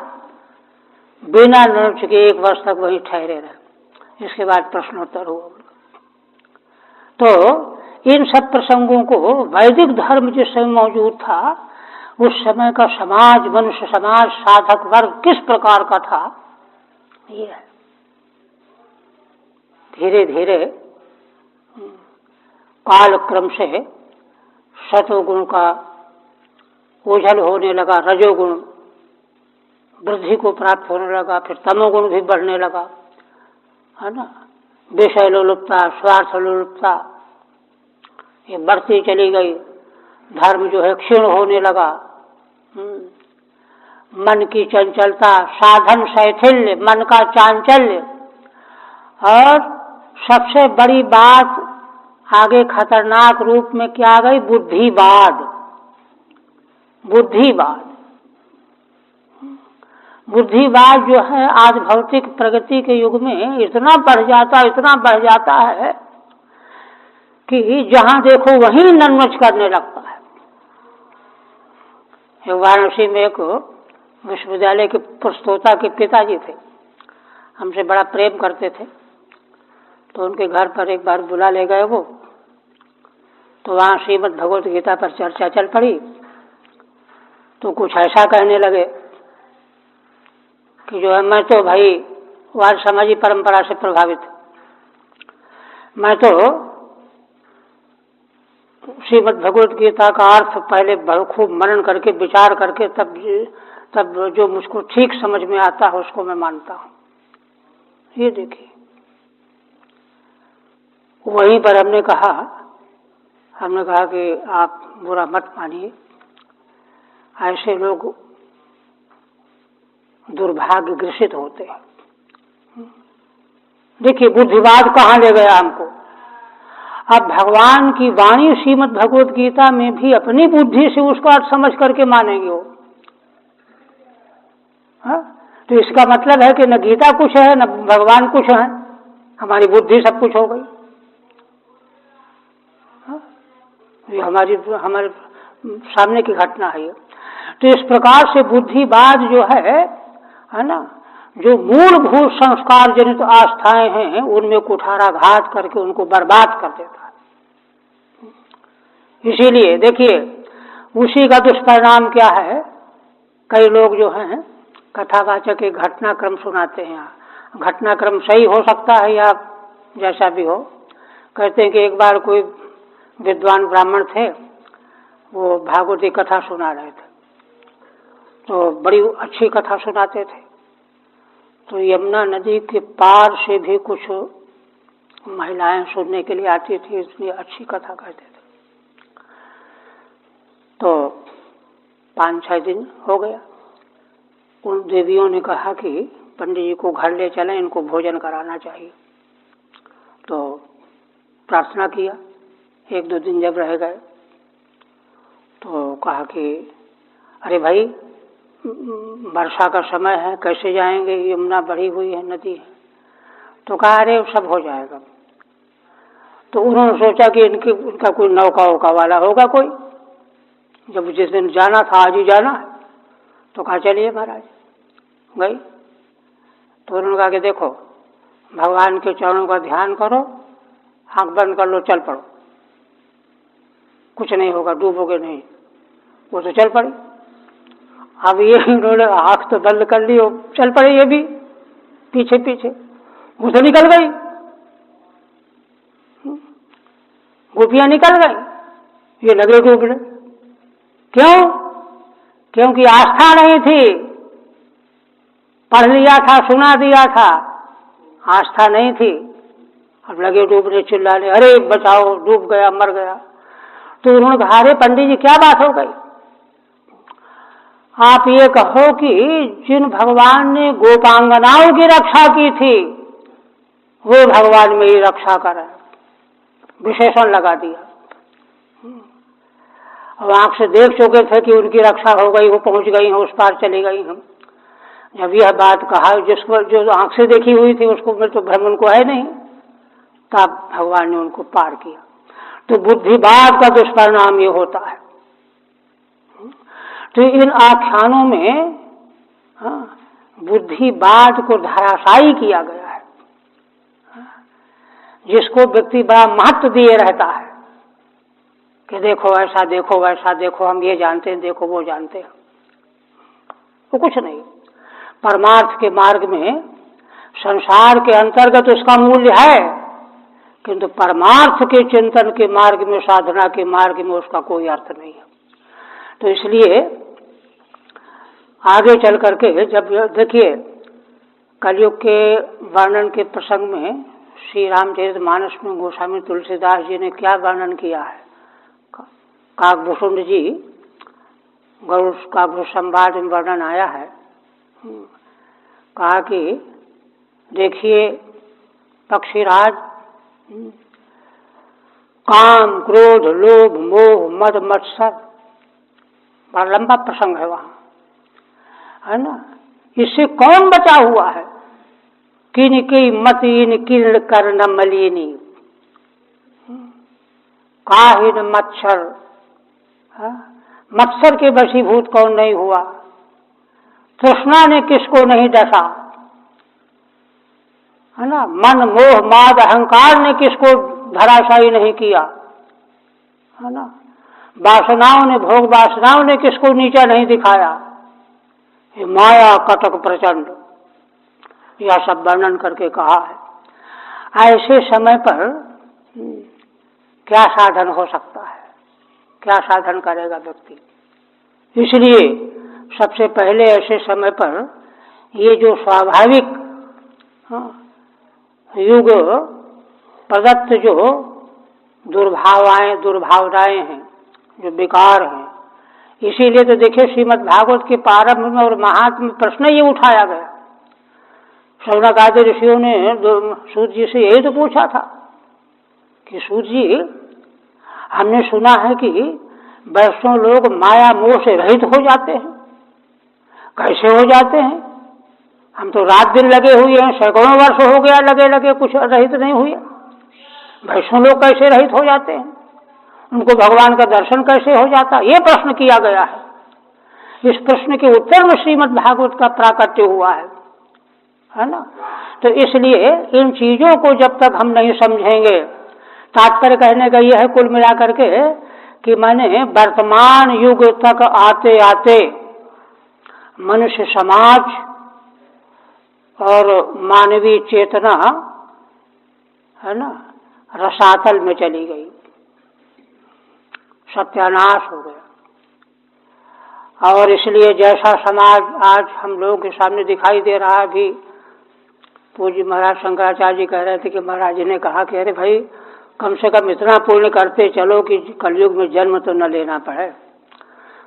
S1: बिना नृत्य के 1 वर्ष तक वहीं ठहरे रहे, इसके बाद प्रश्नोत्तर हुआ। तो इन सब प्रसंगों को वैदिक धर्म जिस समय मौजूद था, उस समय का समाज, मनुष्य समाज, साधक वर्ग किस प्रकार का था, ये है। धीरे धीरे काल क्रम से सतोगुण का ओझल होने लगा, रजोगुण वृद्धि को प्राप्त होने लगा, फिर तमोगुण भी बढ़ने लगा, है ना? विषय लोलुपता, स्वार्थ लोलुपता ये बढ़ती चली गई, धर्म जो है क्षीण होने लगा, मन की चंचलता, साधन शैथिल्य, मन का चांचल्य, और सबसे बड़ी बात आगे खतरनाक रूप में क्या आ गई? बुद्धिवाद। बुद्धिवाद बुद्धिवाद जो है आज भौतिक प्रगति के युग में इतना बढ़ जाता है कि जहां देखो वहीं नन्नच करने लगता है। वाराणसी में एक विश्वविद्यालय के प्रस्तोता के पिताजी थे, हमसे बड़ा प्रेम करते थे, तो उनके घर पर एक बार बुला ले गए वो, तो वहाँ श्रीमद् भगवत गीता पर चर्चा चल पड़ी। तो कुछ ऐसा कहने लगे कि जो है, मैं तो भाई वाद समाजी परंपरा से प्रभावित, मैं तो श्रीमद् भगवत गीता का अर्थ पहले खूब मनन करके विचार करके तब जो मुझको ठीक समझ में आता है उसको मैं मानता हूँ। ये देखिए, वहीं पर हमने कहा कि आप बुरा मत मानिए, ऐसे लोग दुर्भाग्य ग्रसित होते हैं। देखिए, बुद्धिवाद कहाँ ले गया हमको। अब भगवान की वाणी श्रीमद् भगवत गीता में भी अपनी बुद्धि से उसका अर्थ समझ करके मानेंगे वो, तो इसका मतलब है कि न गीता कुछ है न भगवान कुछ है, हमारी बुद्धि सब कुछ हो गई। ये हमारे सामने की घटना है ये। तो इस प्रकार से बुद्धिवाद जो है ना, जो मूलभूत संस्कार जनित आस्थाएं हैं उनमें कुठाराघात करके उनको बर्बाद कर देता है। इसीलिए देखिए उसी का दुष्परिणाम क्या है, कई लोग जो हैं कथावाचक एक घटनाक्रम सुनाते हैं। घटनाक्रम सही हो सकता है या जैसा भी हो, कहते हैं कि एक बार कोई विद्वान ब्राह्मण थे, वो भागवती कथा सुना रहे थे, तो बड़ी अच्छी कथा सुनाते थे। तो यमुना नदी के पार से भी कुछ महिलाएं सुनने के लिए आती थी, इतनी अच्छी कथा कहते थे। तो 5-6 दिन हो गया, उन देवियों ने कहा कि पंडित जी को घर ले चलें, इनको भोजन कराना चाहिए। तो प्रार्थना किया। 1-2 दिन जब रह गए तो कहा कि अरे भाई वर्षा का समय है, कैसे जाएंगे, यमुना बढ़ी हुई है, नदी है। तो कहा अरे सब हो जाएगा। तो उन्होंने सोचा कि इनका कोई नौका वौका वाला होगा कोई, जब जिस दिन जाना था आज ही जाना है। तो कहा चलिए महाराज। गई तो उन्होंने कहा कि देखो भगवान के चरणों का ध्यान करो, आंख बंद कर लो, चल पड़ो, कुछ नहीं होगा, डूबोगे नहीं। वो तो चल पड़ी। अब ये उन्होंने आंख तो बंद कर ली और चल पड़े, ये भी पीछे पीछे। वो तो निकल गई, गोपियां निकल गई, ये लगे डूबने। क्यों? क्योंकि आस्था नहीं थी। पढ़ लिया था, सुना दिया था, आस्था नहीं थी। अब लगे डूबने, चिल्लाने, अरे बचाओ, डूब गया, मर गया। तो उन्होंने कहा अरे पंडित जी क्या बात हो गई? आप ये कहो कि जिन भगवान ने गोपांगनाओं की रक्षा की थी वो भगवान मेरी रक्षा करे, विशेषण लगा दिया। अब आंख से देख चुके थे कि उनकी रक्षा हो गई, वो पहुंच गई हैं, उस पार चली गई हम। जब यह बात कहा, जिसको जो आंख से देखी हुई थी उसको में तो भ्रम उनको है नहीं, तब भगवान ने उनको पार किया। तो बुद्धिवाद का दुष्परिणाम ये होता है। तो इन आख्यानों में बुद्धिवाद को धराशायी किया गया है, जिसको व्यक्ति बड़ा महत्व दिए रहता है कि देखो ऐसा, देखो वैसा, देखो हम ये जानते हैं, देखो वो जानते हैं। तो कुछ नहीं, परमार्थ के मार्ग में संसार के अंतर्गत उसका मूल्य है, किंतु परमार्थ के चिंतन के मार्ग में, साधना के मार्ग में उसका कोई अर्थ नहीं है। तो इसलिए आगे चल करके जब देखिए कलयुग के वर्णन के प्रसंग में श्री रामचरितमानस में गोस्वामी तुलसीदास जी ने क्या वर्णन किया है। काकभूषुंड जी गरुड़ काकभूष संवाद में वर्णन आया है। कहा कि देखिए पक्षीराज, काम, क्रोध, लोभ, मोह, मद, मत्सर, बड़ा लंबा प्रसंग है वहां, है ना। इससे कौन बचा हुआ है? किन की मतीन किरण कर्ण मलिनी, काहिन मच्छर, मत्सर के वशीभूत कौन नहीं हुआ? तृष्णा ने किसको नहीं डसा, है ना। मन, मोह, माद, अहंकार ने किसको धराशायी नहीं किया, है ना। वासनाओं ने, भोग वासनाओं ने किसको नीचा नहीं दिखाया। ये माया कटक प्रचंड, यह सब वर्णन करके कहा है। ऐसे समय पर क्या साधन हो सकता है, क्या साधन करेगा व्यक्ति? इसलिए सबसे पहले ऐसे समय पर ये जो स्वाभाविक युग प्रदत्त जो दुर्भावनाएं हैं, जो विकार हैं, इसीलिए तो देखिए श्रीमद् भागवत के प्रारंभ में और महात्म में प्रश्न ये उठाया गया। शौनक आदि ऋषियों ने सूत जी से यही तो पूछा था कि सूत जी, हमने सुना है कि वैष्णव लोग माया मोह से रहित हो जाते हैं। कैसे हो जाते हैं? हम तो रात दिन लगे हुए हैं, सैकड़ों वर्ष हो गया लगे लगे, कुछ रहित नहीं हुए। वैष्णव लोग कैसे रहित हो जाते हैं? उनको भगवान का दर्शन कैसे हो जाता, ये प्रश्न किया गया है। इस प्रश्न के उत्तर में श्रीमद् भागवत का प्राकट्य हुआ है ना। तो इसलिए इन चीजों को जब तक हम नहीं समझेंगे, तात्पर्य कहने का यह है कुल मिलाकर के कि मैंने वर्तमान युग तक आते आते मनुष्य समाज और मानवीय चेतना है ना रसातल में चली गई, सत्यानाश हो गया। और इसलिए जैसा समाज आज हम लोगों के सामने दिखाई दे रहा है, भी पूज्य महाराज शंकराचार्य जी कह रहे थे कि महाराज जी ने कहा कि अरे भाई कम से कम इतना पुण्य करते चलो कि कलयुग में जन्म तो न लेना पड़े।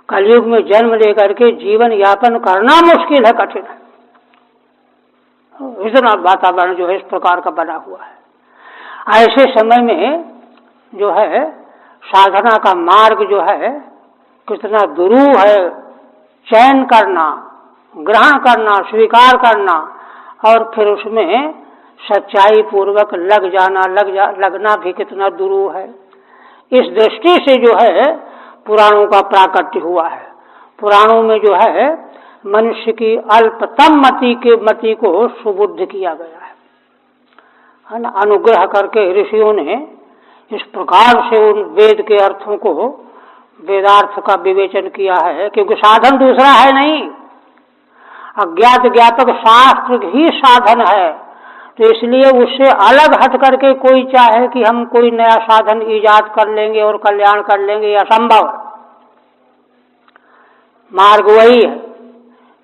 S1: कलयुग में जन्म लेकर के जीवन यापन करना मुश्किल है, कठिन है। इतना वातावरण जो है इस प्रकार का बना हुआ है। ऐसे समय में जो है साधना का मार्ग जो है कितना दुरूह है, चयन करना, ग्रहण करना, स्वीकार करना और फिर उसमें सच्चाई पूर्वक लगना भी कितना दुरूह है। इस दृष्टि से जो है पुराणों का प्राकट्य हुआ है। पुराणों में जो है मनुष्य की अल्पतम मति को सुबुद्ध किया गया है ना। अनुग्रह करके ऋषियों ने इस प्रकार से उन वेद के अर्थों को, वेदार्थ का विवेचन किया है, क्योंकि साधन दूसरा है नहीं, अज्ञात ज्ञापक शास्त्र ही साधन है। तो इसलिए उससे अलग हट करके कोई चाहे कि हम कोई नया साधन ईजाद कर लेंगे और कल्याण कर लेंगे, यह असंभव है। मार्ग वही है,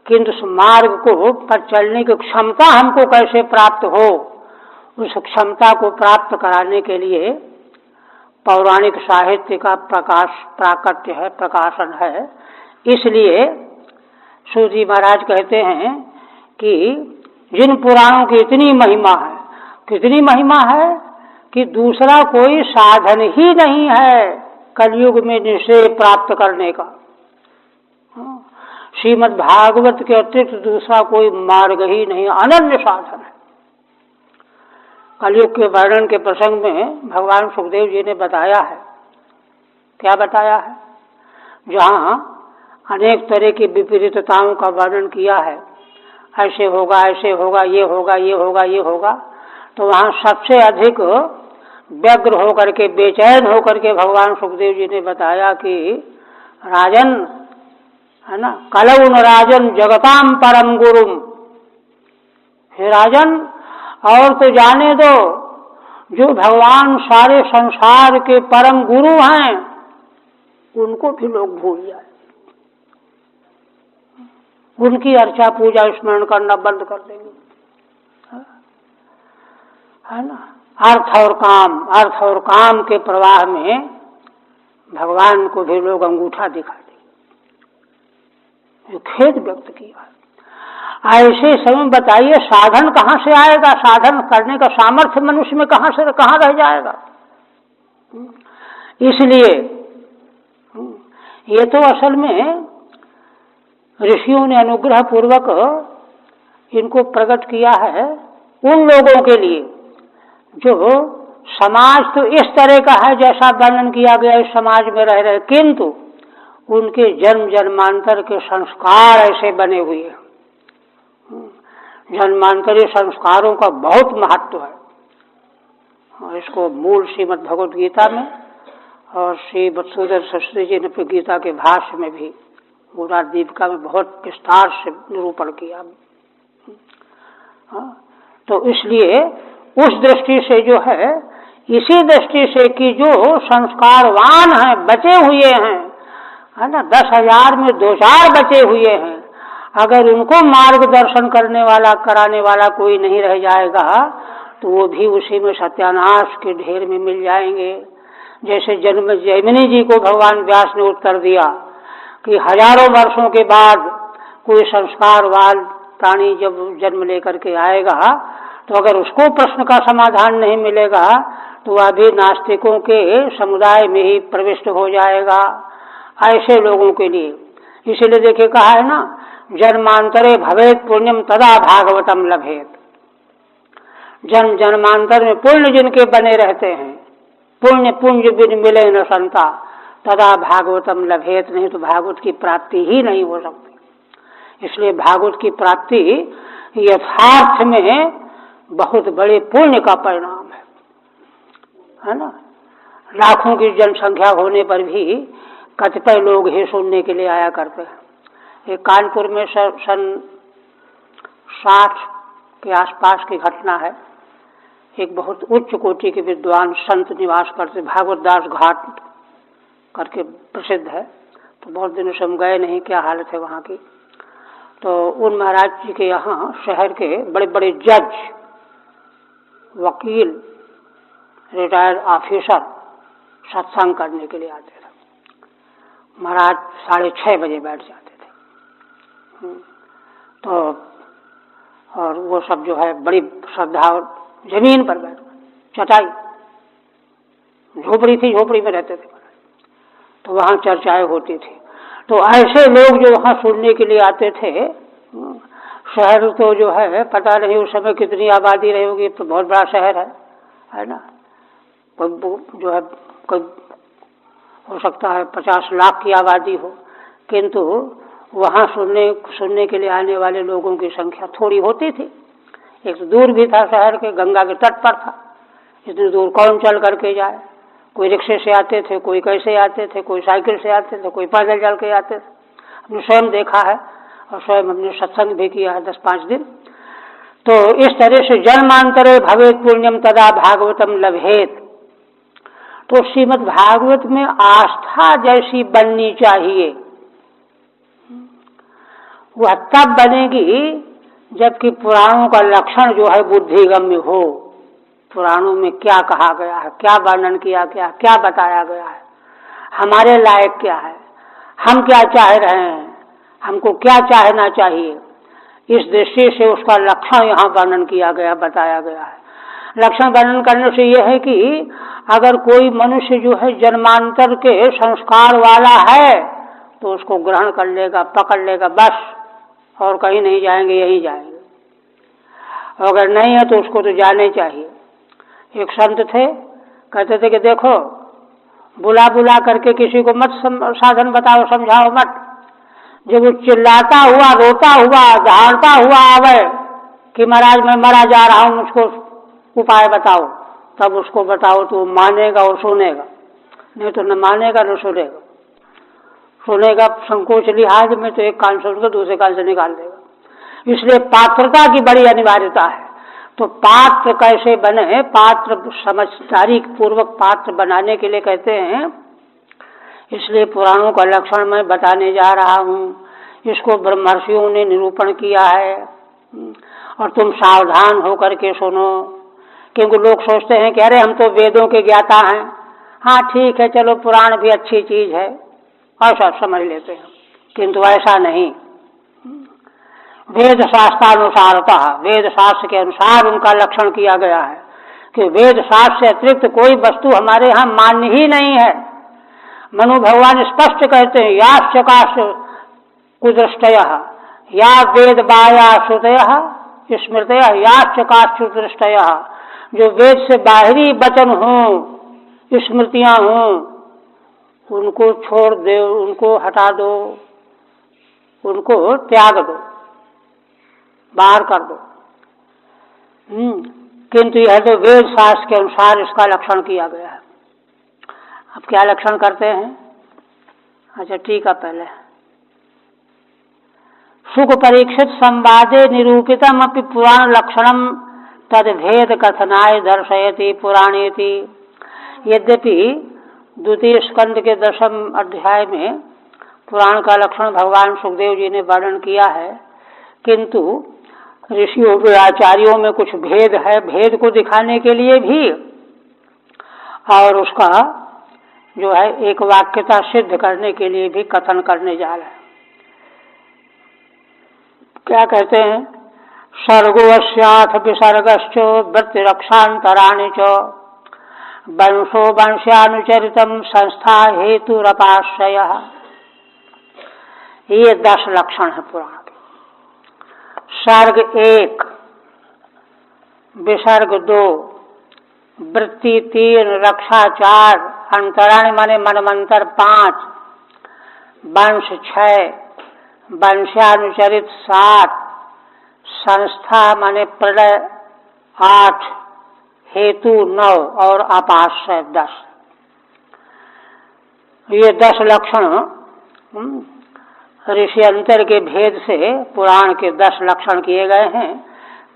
S1: किंतु उस मार्ग को पर चलने की क्षमता हमको कैसे प्राप्त हो, उस क्षमता को प्राप्त कराने के लिए पौराणिक साहित्य का प्राकट्य है, प्रकाशन है। इसलिए सूत जी महाराज कहते हैं कि जिन पुराणों की इतनी महिमा है, कितनी महिमा है कि दूसरा कोई साधन ही नहीं है कलयुग में निश्चय प्राप्त करने का। श्रीमद् भागवत के अतिरिक्त दूसरा कोई मार्ग ही नहीं, अनन्य साधन है। कलयुग के वर्णन के प्रसंग में भगवान सुखदेव जी ने बताया है, क्या बताया है, जहाँ अनेक तरह की विपरीतताओं का वर्णन किया है, ऐसे होगा, ऐसे होगा, ये होगा, ये होगा, ये होगा, तो वहाँ सबसे अधिक व्यग्र होकर के, बेचैन होकर के भगवान सुखदेव जी ने बताया कि राजन है ना, कलौ न राजन जगताम परम गुरुम, हे राजन और तो जाने दो, जो भगवान सारे संसार के परम गुरु हैं उनको भी लोग भूल जाए, उनकी अर्चा पूजा स्मरण करना बंद कर देंगे, है ना। अर्थ और काम के प्रवाह में भगवान को भी लोग अंगूठा दिखा देंगे, खेद व्यक्त किया है। ऐसे समय बताइए साधन कहाँ से आएगा, साधन करने का सामर्थ्य मनुष्य में कहाँ रह जाएगा। इसलिए ये तो असल में ऋषियों ने अनुग्रह पूर्वक इनको प्रकट किया है उन लोगों के लिए जो समाज तो इस तरह का है जैसा वर्णन किया गया इस समाज में रह रहे, किंतु उनके जन्म जन्मांतर के संस्कार ऐसे बने हुए हैं। जन्मांतरीय संस्कारों का बहुत महत्व है और इसको मूल श्रीमद् भगवद गीता में और श्री वत्सुदेव सरस्वती जी ने गीता के भाष्य में भी पूरा दीपिका में बहुत विस्तार से निरूपण किया। तो इसलिए उस दृष्टि से जो है, इसी दृष्टि से कि जो संस्कारवान हैं, बचे हुए हैं, है ना, 10,000 में 2-4 बचे हुए हैं, अगर उनको मार्गदर्शन करने वाला, कराने वाला कोई नहीं रह जाएगा तो वो भी उसी में सत्यानाश के ढेर में मिल जाएंगे। जैसे जन्म जैमिनी जी को भगवान व्यास ने उत्तर दिया कि हजारों वर्षों के बाद कोई संस्कारवान प्राणी जब जन्म लेकर के आएगा तो अगर उसको प्रश्न का समाधान नहीं मिलेगा तो वह भी नास्तिकों के समुदाय में ही प्रविष्ट हो जाएगा। ऐसे लोगों के लिए इसीलिए देखिए कहा है ना, जन्मांतरे भवेत पुण्यम तदा भागवतम लभेत। जन्म जन्मांतर में पुण्य जिनके बने रहते हैं पुण्य पुंज बिन मिले न संता, तदा भागवतम लभेत, नहीं तो भागवत की प्राप्ति ही नहीं हो सकती। इसलिए भागवत की प्राप्ति यथार्थ में बहुत बड़े पुण्य का परिणाम है ना। लाखों की जनसंख्या होने पर भी कतिपय लोग ही सुनने के लिए आया करते हैं। एक कानपुर में सन 60 के आसपास की घटना है। एक बहुत उच्च कोटि के विद्वान संत निवास करते, भागवत दास घाट करके प्रसिद्ध है। तो बहुत दिनों से हम गए नहीं, क्या हालत है वहाँ की। तो उन महाराज जी के यहाँ शहर के बड़े बड़े जज, वकील, रिटायर्ड ऑफिसर सत्संग करने के लिए आते थे। महाराज 6:30 बजे बैठ जाते थे। तो और वो सब जो है बड़ी श्रद्धा, जमीन पर बैठ, चटाई, झोपड़ी थी, झोपड़ी में रहते थे। तो वहाँ चर्चाएं होती थी। तो ऐसे लोग जो वहाँ सुनने के लिए आते थे, शहर तो जो है पता नहीं उस समय कितनी आबादी रही होगी, तो बहुत बड़ा शहर है ना। कोई जो है कोई हो सकता है 50 लाख की आबादी हो, किंतु वहाँ सुनने के लिए आने वाले लोगों की संख्या थोड़ी होती थी। एक तो दूर भी था, शहर के गंगा के तट पर था। इतनी दूर कौन चल करके जाए। कोई रिक्शे से आते थे, कोई कैसे आते थे, कोई साइकिल से आते थे, कोई पैदल चल के आते थे। हमने स्वयं देखा है और स्वयं हमने सत्संग भी किया है 10-5 दिन। तो इस तरह से जन्मांतरे भवेत पुण्यम तदा भागवतम लभेत। तो श्रीमद् भागवत में आस्था जैसी बननी चाहिए, वह तब बनेगी जबकि पुराणों का लक्षण जो है बुद्धिगम्य हो। पुराणों में क्या कहा गया है, क्या वर्णन किया गया, क्या बताया गया है, हमारे लायक क्या है, हम क्या चाह रहे हैं, हमको क्या चाहना चाहिए, इस दृष्टि से उसका लक्षण यहाँ वर्णन किया गया, बताया गया है। लक्षण वर्णन करने से यह है कि अगर कोई मनुष्य जो है जन्मांतर के संस्कार वाला है तो उसको ग्रहण कर लेगा, पकड़ लेगा, बस, और कहीं नहीं जाएंगे, यही जाएंगे। अगर नहीं है तो उसको तो जाने चाहिए। एक संत थे, कहते थे कि देखो, बुला बुला करके किसी को मत साधन बताओ, समझाओ मत। जब वो चिल्लाता हुआ, रोता हुआ, दहाड़ता हुआ आवे कि महाराज मैं मरा जा रहा हूं, मुझको उपाय बताओ, तब उसको बताओ तो मानेगा और सुनेगा, नहीं तो न मानेगा न सुनेगा। सुनेगा संकोच लिहाज में तो एक कान सुनकर दूसरे कान से निकाल देगा। इसलिए पात्रता की बड़ी अनिवार्यता है। तो पात्र कैसे बने, पात्र समझदारी पूर्वक पात्र बनाने के लिए कहते हैं, इसलिए पुराणों का लक्षण मैं बताने जा रहा हूँ। इसको ब्रह्मर्षियों ने निरूपण किया है और तुम सावधान होकर के सुनो। क्योंकि लोग सोचते हैं कि अरे हम तो वेदों के ज्ञाता हैं, हाँ ठीक है, चलो पुराण भी अच्छी चीज है, ऐसा समझ लेते हैं, किंतु ऐसा नहीं। वेद शास्त्रानुसारता, वेद शास्त्र के अनुसार उनका लक्षण किया गया है कि वेद शास्त्र से अतिरिक्त कोई वस्तु हमारे यहाँ मान्य ही नहीं है। मनु भगवान स्पष्ट कहते हैं, याश्चकाश कुदृष्टयः या वेद बाया श्रुतयः स्मृतयः याश्चकाश कुदृष्टयः। जो वेद से बाहरी वचन हों, स्मृतियां हों, उनको छोड़ दो, उनको हटा दो, उनको त्याग दो, बाहर कर दो। किंतु यह तो वेद शास्त्र के अनुसार इसका लक्षण किया गया है। अब क्या लक्षण करते हैं? अच्छा ठीक है, पहले सुख परीक्षित संवादे निरूपितम अपि पुराण लक्षणम तद भेद कथनाय दर्शयति पुराणेति। यद्यपि द्वितीय स्कंद के 10वें अध्याय में पुराण का लक्षण भगवान सुखदेव जी ने वर्णन किया है, किंतु ऋषियों के आचार्यों में कुछ भेद है। भेद को दिखाने के लिए भी और उसका जो है एक वाक्यता सिद्ध करने के लिए भी कथन करने जा रहे हैं। क्या कहते हैं? सर्गोस्याथ विसर्गश्च वृत्तिरक्षांतराणि च वंशो वंश्यानुचरितम संस्था हेतुरपाश्रयः। ये 10 लक्षण है पुराण के। सर्ग 1, विसर्ग 2, वृत्ति 3, रक्षा 4, अंतराणी माने मनमंत्र 5, वंश 6, वंशानुचरित 7, संस्था माने प्रलय 8, हेतु 9 और आपाश्रय 10। ये 10 लक्षण ऋषि अंतर के भेद से पुराण के 10 लक्षण किए गए हैं।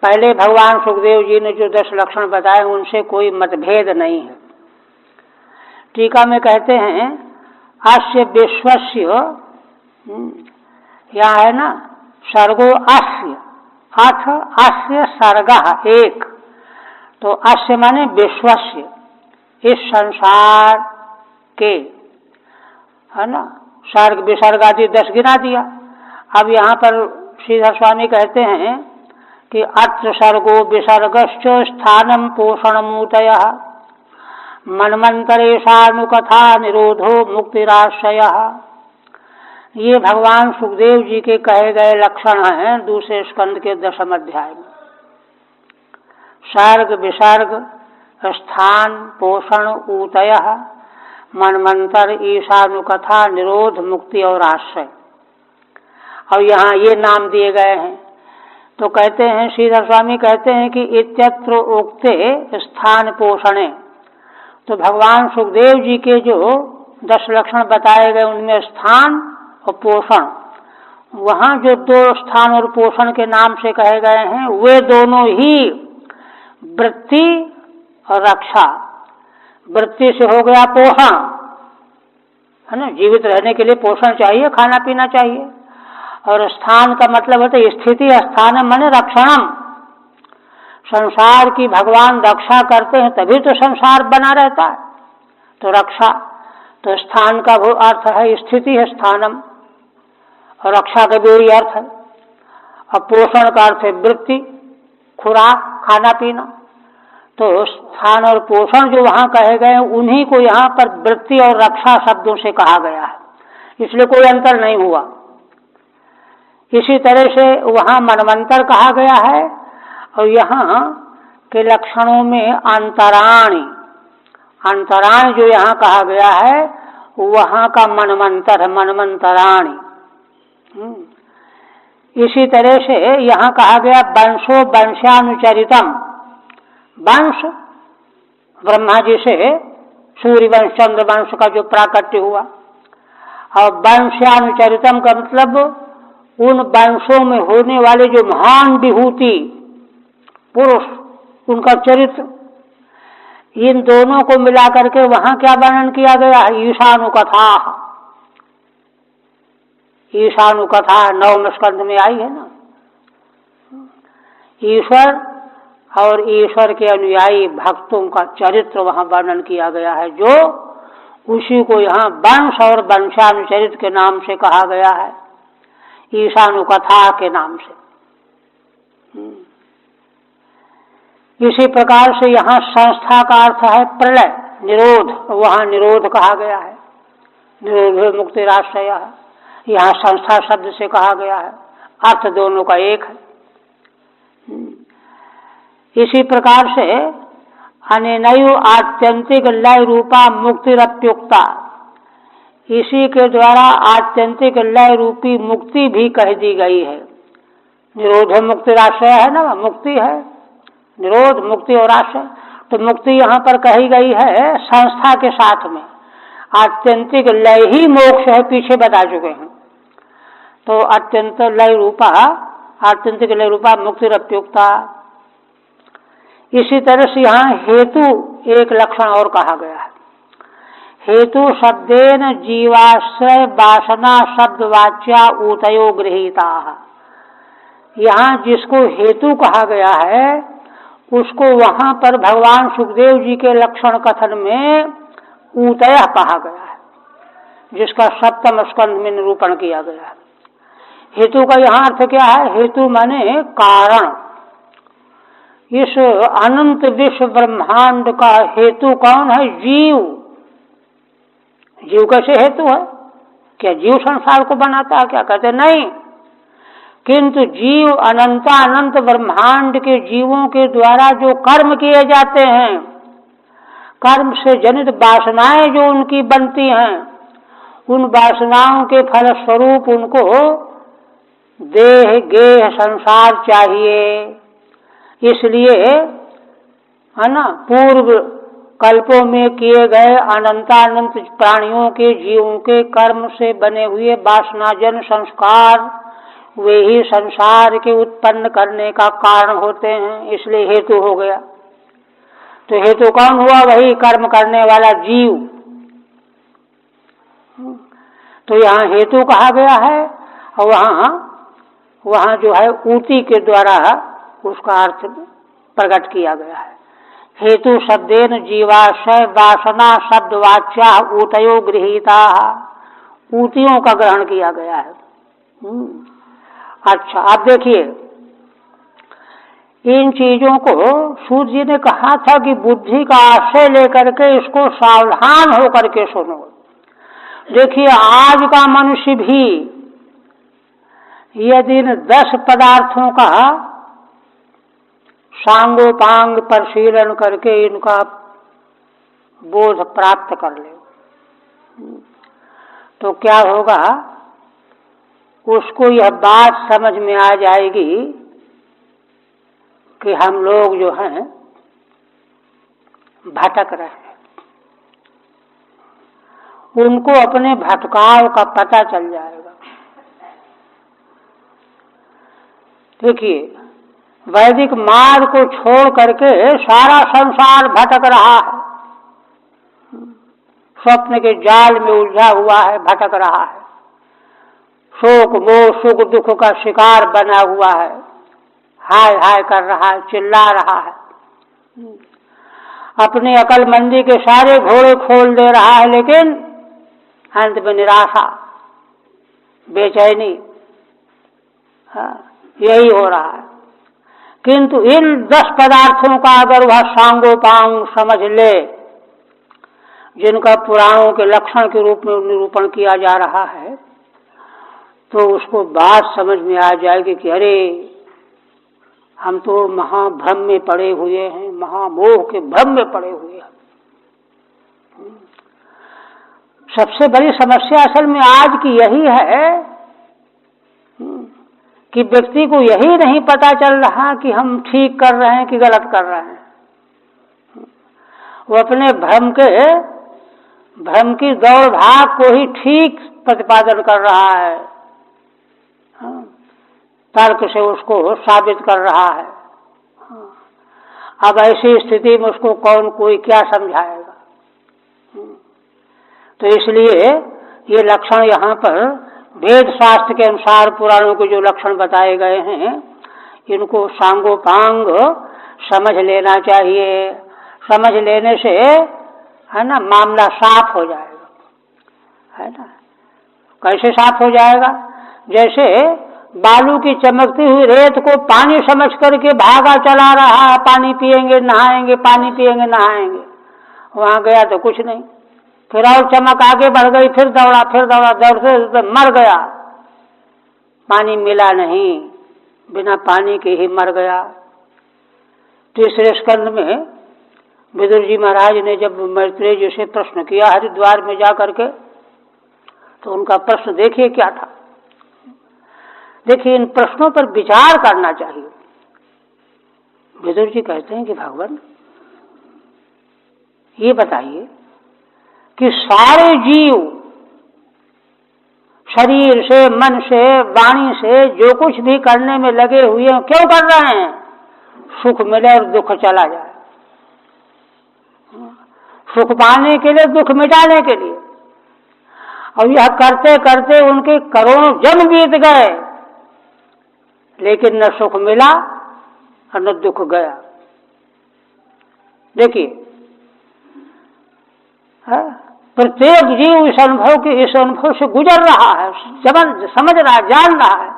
S1: पहले भगवान सुखदेव जी ने जो 10 लक्षण बताए उनसे कोई मतभेद नहीं है। टीका में कहते हैं अस्य विश्वस्य, यहाँ है ना सर्गो अस्य, अथ अस्य सर्गः 1, तो अस्य माने विश्वस्य, इस संसार के, है ना, सर्ग विसर्ग आदि 10 गिना दिया। अब यहाँ पर श्रीधर स्वामी कहते हैं कि अत्र सर्गो विसर्गश्च स्थानम पोषणमूतयः मन्वन्तरेषानुकथा निरोधो मुक्तिराश्रयः। ये भगवान सुखदेव जी के कहे गए लक्षण हैं दूसरे स्कंद के 10वें अध्याय में। सर्ग विसर्ग, स्थान, पोषण, ऊतयः, मनमंतर, ईशानुकथा, निरोध, मुक्ति और आश्रय, और यहाँ ये नाम दिए गए हैं। तो कहते हैं श्रीधर स्वामी कहते हैं कि इत्यत्र उक्ते स्थान पोषणे, तो भगवान सुखदेव जी के जो 10 लक्षण बताए गए उनमें स्थान और पोषण, वहाँ जो 2 स्थान और पोषण के नाम से कहे गए हैं वे दोनों ही वृत्ति और रक्षा। वृत्ति से हो गया पोषण, है ना, जीवित रहने के लिए पोषण चाहिए, खाना पीना चाहिए। और स्थान का मतलब होता है स्थिति, स्थान माने रक्षणम, संसार की भगवान रक्षा करते हैं तभी तो संसार बना रहता है, तो रक्षा। तो स्थान का वो अर्थ है स्थिति है स्थानम, और रक्षा का भी वही अर्थ है। और पोषण का अर्थ है वृत्ति, खुराक, खाना पीना। तो स्थान और पोषण जो वहाँ कहे गए उन्हीं को यहाँ पर वृत्ति और रक्षा शब्दों से कहा गया है, इसलिए कोई अंतर नहीं हुआ। इसी तरह से वहाँ मनवंतर कहा गया है, और यहाँ के लक्षणों में अंतराणी, अंतराणी जो यहाँ कहा गया है वहाँ का मनमंतर है, मनमंतराणी। इसी तरह से यहाँ कहा गया वंशो वंशानुचरितम, वंश ब्रह्मा जी से सूर्य वंश चंद्र वंश का जो प्राकट्य हुआ, और वंशानुचरितम का मतलब उन वंशों में होने वाले जो महान विभूति पुरुष, उनका चरित्र, इन दोनों को मिला करके वहां क्या वर्णन किया गया है, ईशानुकथा। ईशानुकथा 9वें स्कंध में आई है ना। ईश्वर और ईश्वर के अनुयायी भक्तों का चरित्र वहां वर्णन किया गया है, जो उसी को यहाँ वंश और वंशानुचरित के नाम से कहा गया है, ईशानुकथा के नाम से। इसी प्रकार से यहाँ संस्था का अर्थ है प्रलय, निरोध, वहाँ निरोध कहा गया है, निरोध मुक्ति राश्रय है, यहाँ संस्था शब्द से कहा गया है, अर्थ दोनों का एक है। इसी प्रकार से अनेनैव आत्यंतिक लय रूपा मुक्तिरप्युक्ता, इसी के द्वारा आत्यंतिक लय रूपी मुक्ति भी कह दी गई है। निरोध मुक्ति आश्रय है ना, मुक्ति है, निरोध मुक्ति और आश्रय। तो मुक्ति यहाँ पर कही गई है संस्था के साथ में, आत्यंतिक लय ही मोक्ष है, पीछे बता चुके हैं। तो अत्यंत लय रूपा, आत्यंतिक लय रूपा मुक्तिरप्युक्ता। इसी तरह से यहाँ हेतु एक लक्षण और कहा गया है। हेतु शब्देन जीवाश्रय वासना शब्द वाच्या ऊतयो गृहीता। यहाँ जिसको हेतु कहा गया है उसको वहां पर भगवान सुखदेव जी के लक्षण कथन में ऊतय कहा गया है, जिसका 7वें स्कंध में निरूपण किया गया है। हेतु का यहाँ अर्थ क्या है? हेतु माने कारण। इस अनंत विश्व ब्रह्मांड का हेतु कौन है? जीव। जीव कैसे हेतु है? क्या जीव संसार को बनाता है क्या? कहते नहीं, किंतु जीव अनंत ब्रह्मांड के जीवों के द्वारा जो कर्म किए जाते हैं कर्म से जनित वासनाएं जो उनकी बनती हैं, उन वासनाओं के फलस्वरूप उनको देह गेह संसार चाहिए। इसलिए है ना, पूर्व कल्पों में किए गए अनंतानंत प्राणियों के जीवों के कर्म से बने हुए वासनाजन संस्कार वे ही संसार के उत्पन्न करने का कारण होते हैं, इसलिए हेतु हो गया। तो हेतु कौन हुआ? वही कर्म करने वाला जीव। तो यहाँ हेतु कहा गया है, और वहाँ जो है ऊती के द्वारा उसका अर्थ प्रकट किया गया है। हेतु शब्देन जीवाशय वासना शब्द वाच्या ऊतयो गृहीता, ऊतियों का ग्रहण किया गया है। अच्छा, अब देखिए, इन चीजों को सूर्य जी ने कहा था कि बुद्धि का आश्रय लेकर के इसको सावधान होकर के सुनो। देखिए, आज का मनुष्य भी यदि इन 10 पदार्थों का सांगोपांग परिशीलन करके इनका बोध प्राप्त कर ले तो क्या होगा? उसको यह बात समझ में आ जाएगी कि हम लोग जो हैं भटक रहे हैं। उनको अपने भटकाव का पता चल जाएगा। देखिए, वैदिक मार्ग को छोड़ करके सारा संसार भटक रहा है, स्वप्न के जाल में उलझा हुआ है, भटक रहा है, शोक मोह सुख दुख का शिकार बना हुआ है, हाय हाय कर रहा है, चिल्ला रहा है, अपनी अकलमंदी के सारे घोड़े खोल दे रहा है, लेकिन अंत में निराशा बेचैनी, यही हो रहा है। किंतु इन 10 पदार्थों का अगर वह सांगोपांग समझ ले, जिनका पुराणों के लक्षण के रूप में निरूपण किया जा रहा है, तो उसको बात समझ में आ जाएगी कि अरे हम तो महाभ्रम में पड़े हुए हैं, महामोह के भ्रम में पड़े हुए हैं। सबसे बड़ी समस्या असल में आज की यही है कि व्यक्ति को यही नहीं पता चल रहा कि हम ठीक कर रहे हैं कि गलत कर रहे हैं। वो अपने भ्रम की दौड़ भाग को ही ठीक प्रतिपादन कर रहा है, तर्क से उसको साबित कर रहा है। अब ऐसी स्थिति में उसको कौन कोई क्या समझाएगा? तो इसलिए ये लक्षण यहाँ पर वेद शास्त्र के अनुसार पुराणों के जो लक्षण बताए गए हैं, इनको सांगोपांग समझ लेना चाहिए। समझ लेने से है ना मामला साफ हो जाएगा, है ना। कैसे साफ हो जाएगा? जैसे बालू की चमकती हुई रेत को पानी समझ करके भागा चला रहा है, पानी पिएंगे नहाएंगे, पानी पिएंगे नहाएंगे, वहां गया तो कुछ नहीं, फिर और चमक आगे बढ़ गई, फिर दौड़ा दौड़ते मर गया, पानी मिला नहीं, बिना पानी के ही मर गया। तीसरे स्कंद में विदुर जी महाराज ने जब मैत्रेय जी से प्रश्न किया हरिद्वार में जाकर के, तो उनका प्रश्न देखिए क्या था। देखिए, इन प्रश्नों पर विचार करना चाहिए। विदुर जी कहते हैं कि भगवान ये बताइए कि सारे जीव शरीर से, मन से, वाणी से जो कुछ भी करने में लगे हुए हैं, क्यों कर रहे हैं? सुख मिले और दुख चला जाए, सुख पाने के लिए, दुख मिटाने के लिए। और यह करते करते उनके करोड़ों जन्म बीत गए, लेकिन न सुख मिला और न दुख गया। देखिए, प्रत्येक जीव इस अनुभव से गुजर रहा है, समझ रहा है, जान रहा है।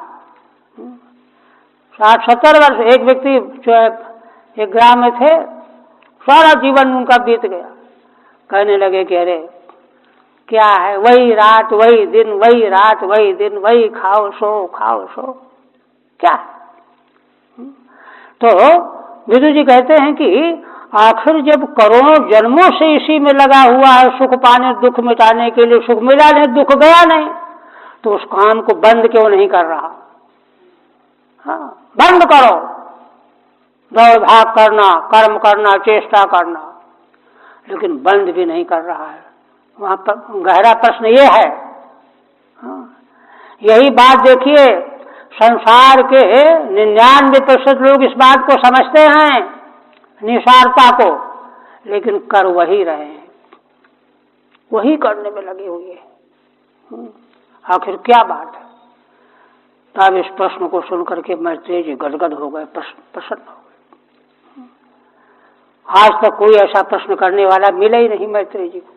S1: 60-70 वर्ष एक व्यक्ति जो है एक ग्राम में थे, सारा जीवन उनका बीत गया। कहने लगे कि अरे क्या है, वही रात वही दिन, वही रात वही दिन, वही खाओ सो क्या। तो विदुर जी कहते हैं कि आखिर जब करोड़ों जन्मों से इसी में लगा हुआ है, सुख पाने दुख मिटाने के लिए, सुख मिला नहीं दुख गया नहीं, तो उस काम को बंद क्यों नहीं कर रहा? हाँ, बंद करो, दौड़ भाग करना, कर्म करना, चेष्टा करना, लेकिन बंद भी नहीं कर रहा है। वहां पर गहरा प्रश्न ये है। हाँ, यही बात देखिए, संसार के 99% लोग इस बात को समझते हैं, निसारता को, लेकिन कर वही रहे हैं, वही करने में लगे हुए हैं। आखिर क्या बात है? तब इस प्रश्न को सुनकर के मैत्रेय जी गदगद हो गए, प्रसन्न हो गए। आज तक कोई ऐसा प्रश्न करने वाला मिला ही नहीं मैत्रेय जी को।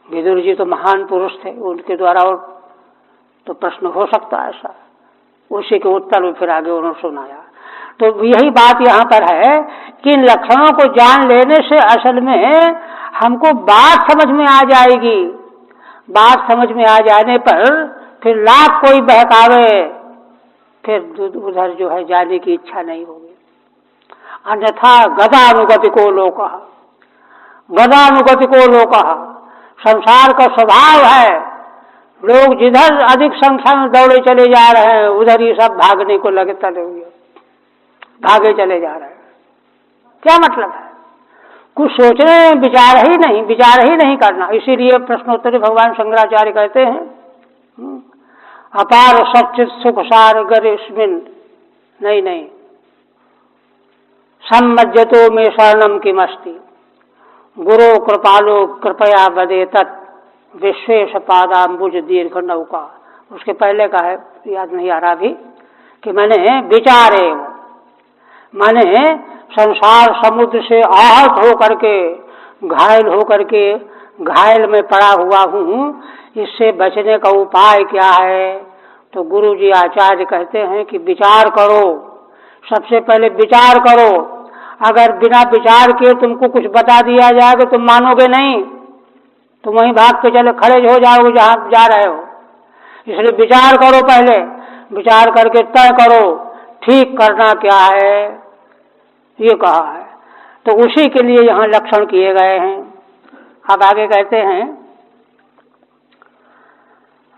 S1: विदुर जी तो महान पुरुष थे, उनके द्वारा और तो प्रश्न हो सकता है ऐसा। उसी के उत्तर में फिर आगे उन्होंने सुनाया। तो यही बात यहाँ पर है कि इन लक्षणों को जान लेने से असल में हमको बात समझ में आ जाएगी। बात समझ में आ जाने पर फिर लाख कोई बहकावे, फिर उधर जो है जाने की इच्छा नहीं होगी। अन्यथा गदानुगति को लोक, गदानुगति को लोक, संसार का स्वभाव है, लोग जिधर अधिक संख्या में दौड़े चले जा रहे हैं उधर ही सब भागने को लगे, तले हुए भागे चले जा रहे हैं। क्या मतलब है? कुछ सोचने विचार ही नहीं करना। इसीलिए प्रश्नोत्तरी भगवान शंकराचार्य कहते हैं अपार सच्चित सुख सार गरिस्मिन, नहीं सम्मज्जतो में शरणम किमस्ति, गुरु कृपालो कृपया बदे तत् विश्वेश पादाम्बुज दीर्घ नौका। उसके पहले का है, याद नहीं आ रहा अभी, कि मैंने विचारे, मैंने संसार समुद्र से आहत होकर के, घायल में पड़ा हुआ हूँ, इससे बचने का उपाय क्या है? तो गुरु जी आचार्य कहते हैं कि विचार करो, सबसे पहले विचार करो। अगर बिना विचार किए तुमको कुछ बता दिया जाएगा तुम मानोगे नहीं, तुम वहीं भाग के चले खड़े हो जाओगे जहां जा रहे हो। इसलिए विचार करो, पहले विचार करके तय करो ठीक करना क्या है, ये कहा है। तो उसी के लिए यहाँ लक्षण किए गए हैं। अब आगे कहते हैं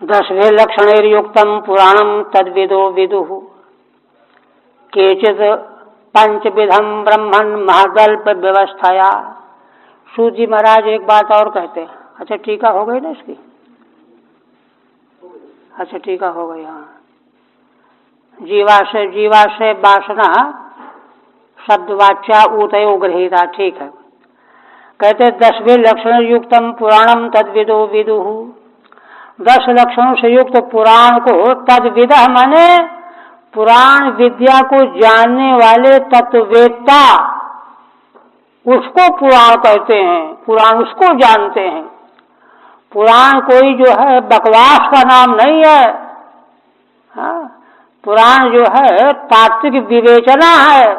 S1: 10वें लक्षणैर्युक्तम पुराणम तद्विदो विदुः केचित् पंचविधम ब्रह्मण महदल्प व्यवस्थाया। सूत जी महाराज एक बात और कहते हैं। अच्छा टीका हो गई ना इसकी? अच्छा टीका हो गई। हाँ, जीवाशय वासना शब्दवाच्या ऊतयो गृहीता, ठीक है। कहते 10वें लक्षण युक्तम पुराणम तद्विदो विदुः, 10 लक्षणों से युक्त पुराण को तद्विदः माने पुराण विद्या को जानने वाले तत्ववेत्ता, उसको पुराण कहते हैं। पुराण उसको जानते हैं। पुराण कोई जो है बकवास का नाम नहीं है। हाँ, पुराण जो है तात्विक विवेचना है,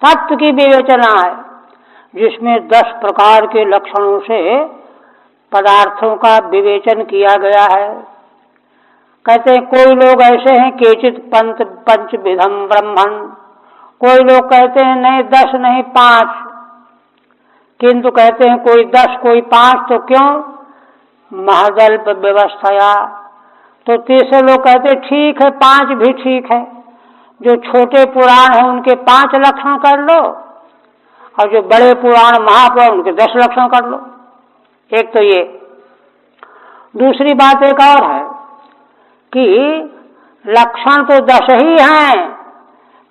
S1: तत्व की विवेचना है, जिसमें 10 प्रकार के लक्षणों से पदार्थों का विवेचन किया गया है। कहते हैं कोई लोग ऐसे हैं केचित पंच विधम ब्रह्मण, कोई लोग कहते हैं नहीं 10 नहीं 5, किंतु कहते हैं कोई 10 कोई 5, तो क्यों? महदल्प व्यवस्थाया। तो तीसरे लोग कहते हैं ठीक है 5 भी ठीक है, जो छोटे पुराण हैं उनके 5 लक्षण कर लो, और जो बड़े पुराण महापुराण उनके 10 लक्षण कर लो। एक तो ये। दूसरी बात एक और है कि लक्षण तो 10 ही हैं,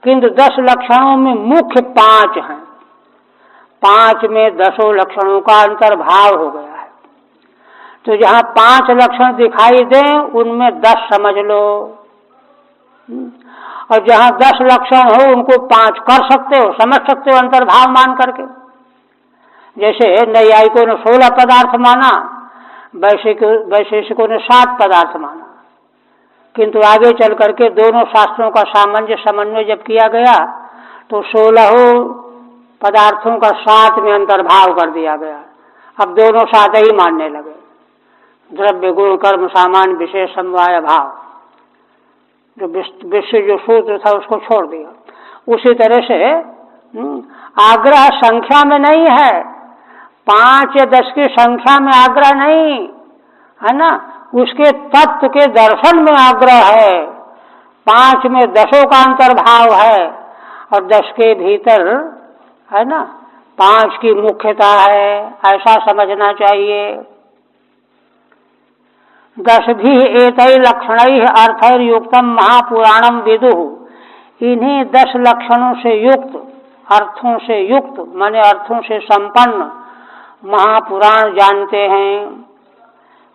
S1: किंतु 10 लक्षणों में मुख्य 5 हैं। 5 में 10 लक्षणों का अंतर्भाव हो गया है। तो जहां 5 लक्षण दिखाई दें उनमें 10 समझ लो, और जहां 10 लक्षण हो उनको 5 कर सकते हो, समझ सकते हो अंतर्भाव मान करके। जैसे नैयायिकों ने 16 पदार्थ माना, वैशेषिकों ने 7 पदार्थ माना, किंतु आगे चल करके दोनों शास्त्रों का सामंजस्य समन्वय जब किया गया तो 16 पदार्थों का 7 में अंतर्भाव कर दिया गया। अब दोनों 7 ही मानने लगे। द्रव्य गुण कर्म सामान्य विशेष समवाय भाव, जो विश्व जो सूत्र था उसको छोड़ दिया। उसी तरह से आग्रह संख्या में नहीं है, 5 या 10 की संख्या में आग्रह नहीं है ना, उसके तत्व के दर्शन में आग्रह है। 5 में 10 का अंतर्भाव है और 10 के भीतर है ना 5 की मुख्यता है, ऐसा समझना चाहिए। 10 भी एतै लक्षणैः अर्थैर्युक्तम महापुराणम विदुः, इन्हीं 10 लक्षणों से युक्त, अर्थों से युक्त माने अर्थों से संपन्न महापुराण जानते हैं।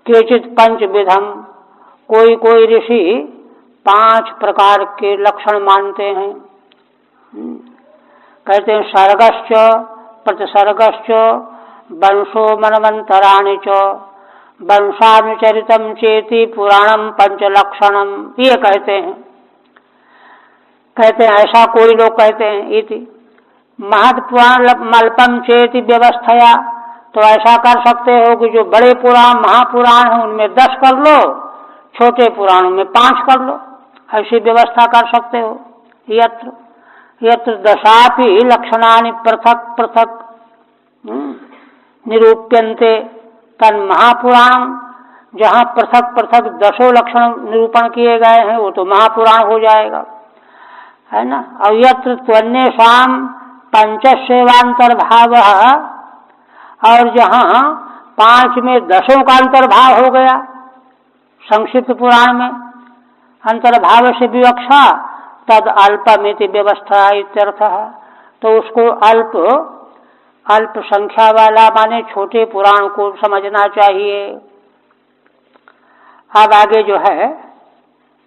S1: केचित पंचविधम, कोई कोई ऋषि 5 प्रकार के लक्षण मानते हैं। कहते हैं सर्गश्च प्रतिसर्गश्च वंशो मनवंतराणि च वंशानुचरितम चेति पुराणम पंचलक्षणम, ये कहते हैं। कहते हैं ऐसा कोई लोग कहते हैं इति महत् पुराण मल्पम चेति व्यवस्थया, तो ऐसा कर सकते हो कि जो बड़े पुराण महापुराण हैं उनमें 10 कर लो, छोटे पुराणों में 5 कर लो, ऐसी व्यवस्था कर सकते हो। यत्र यत्र दशापि लक्षणानि पृथक पृथक निरूप्यन्ते तन महापुराण, जहाँ पृथक पृथक 10 लक्षण निरूपण किए गए हैं वो तो महापुराण हो जाएगा, है ना। और यत्र त्वन्येषां पंचस्यैवांतर्भाव, और जहाँ 5 में 10 का अंतर्भाव हो गया संक्षिप्त पुराण में, अंतर्भाव से विवक्षा तद अल्पमिति व्यवस्था इत्यर्थः, तो उसको अल्प संख्या वाला माने छोटे पुराण को समझना चाहिए। अब आगे जो है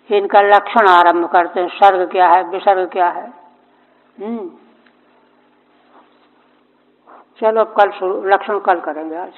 S1: इनका लक्षण आरंभ करते हैं, सर्ग क्या है विसर्ग क्या है। चलो कल लक्षण कल करेंगे आज।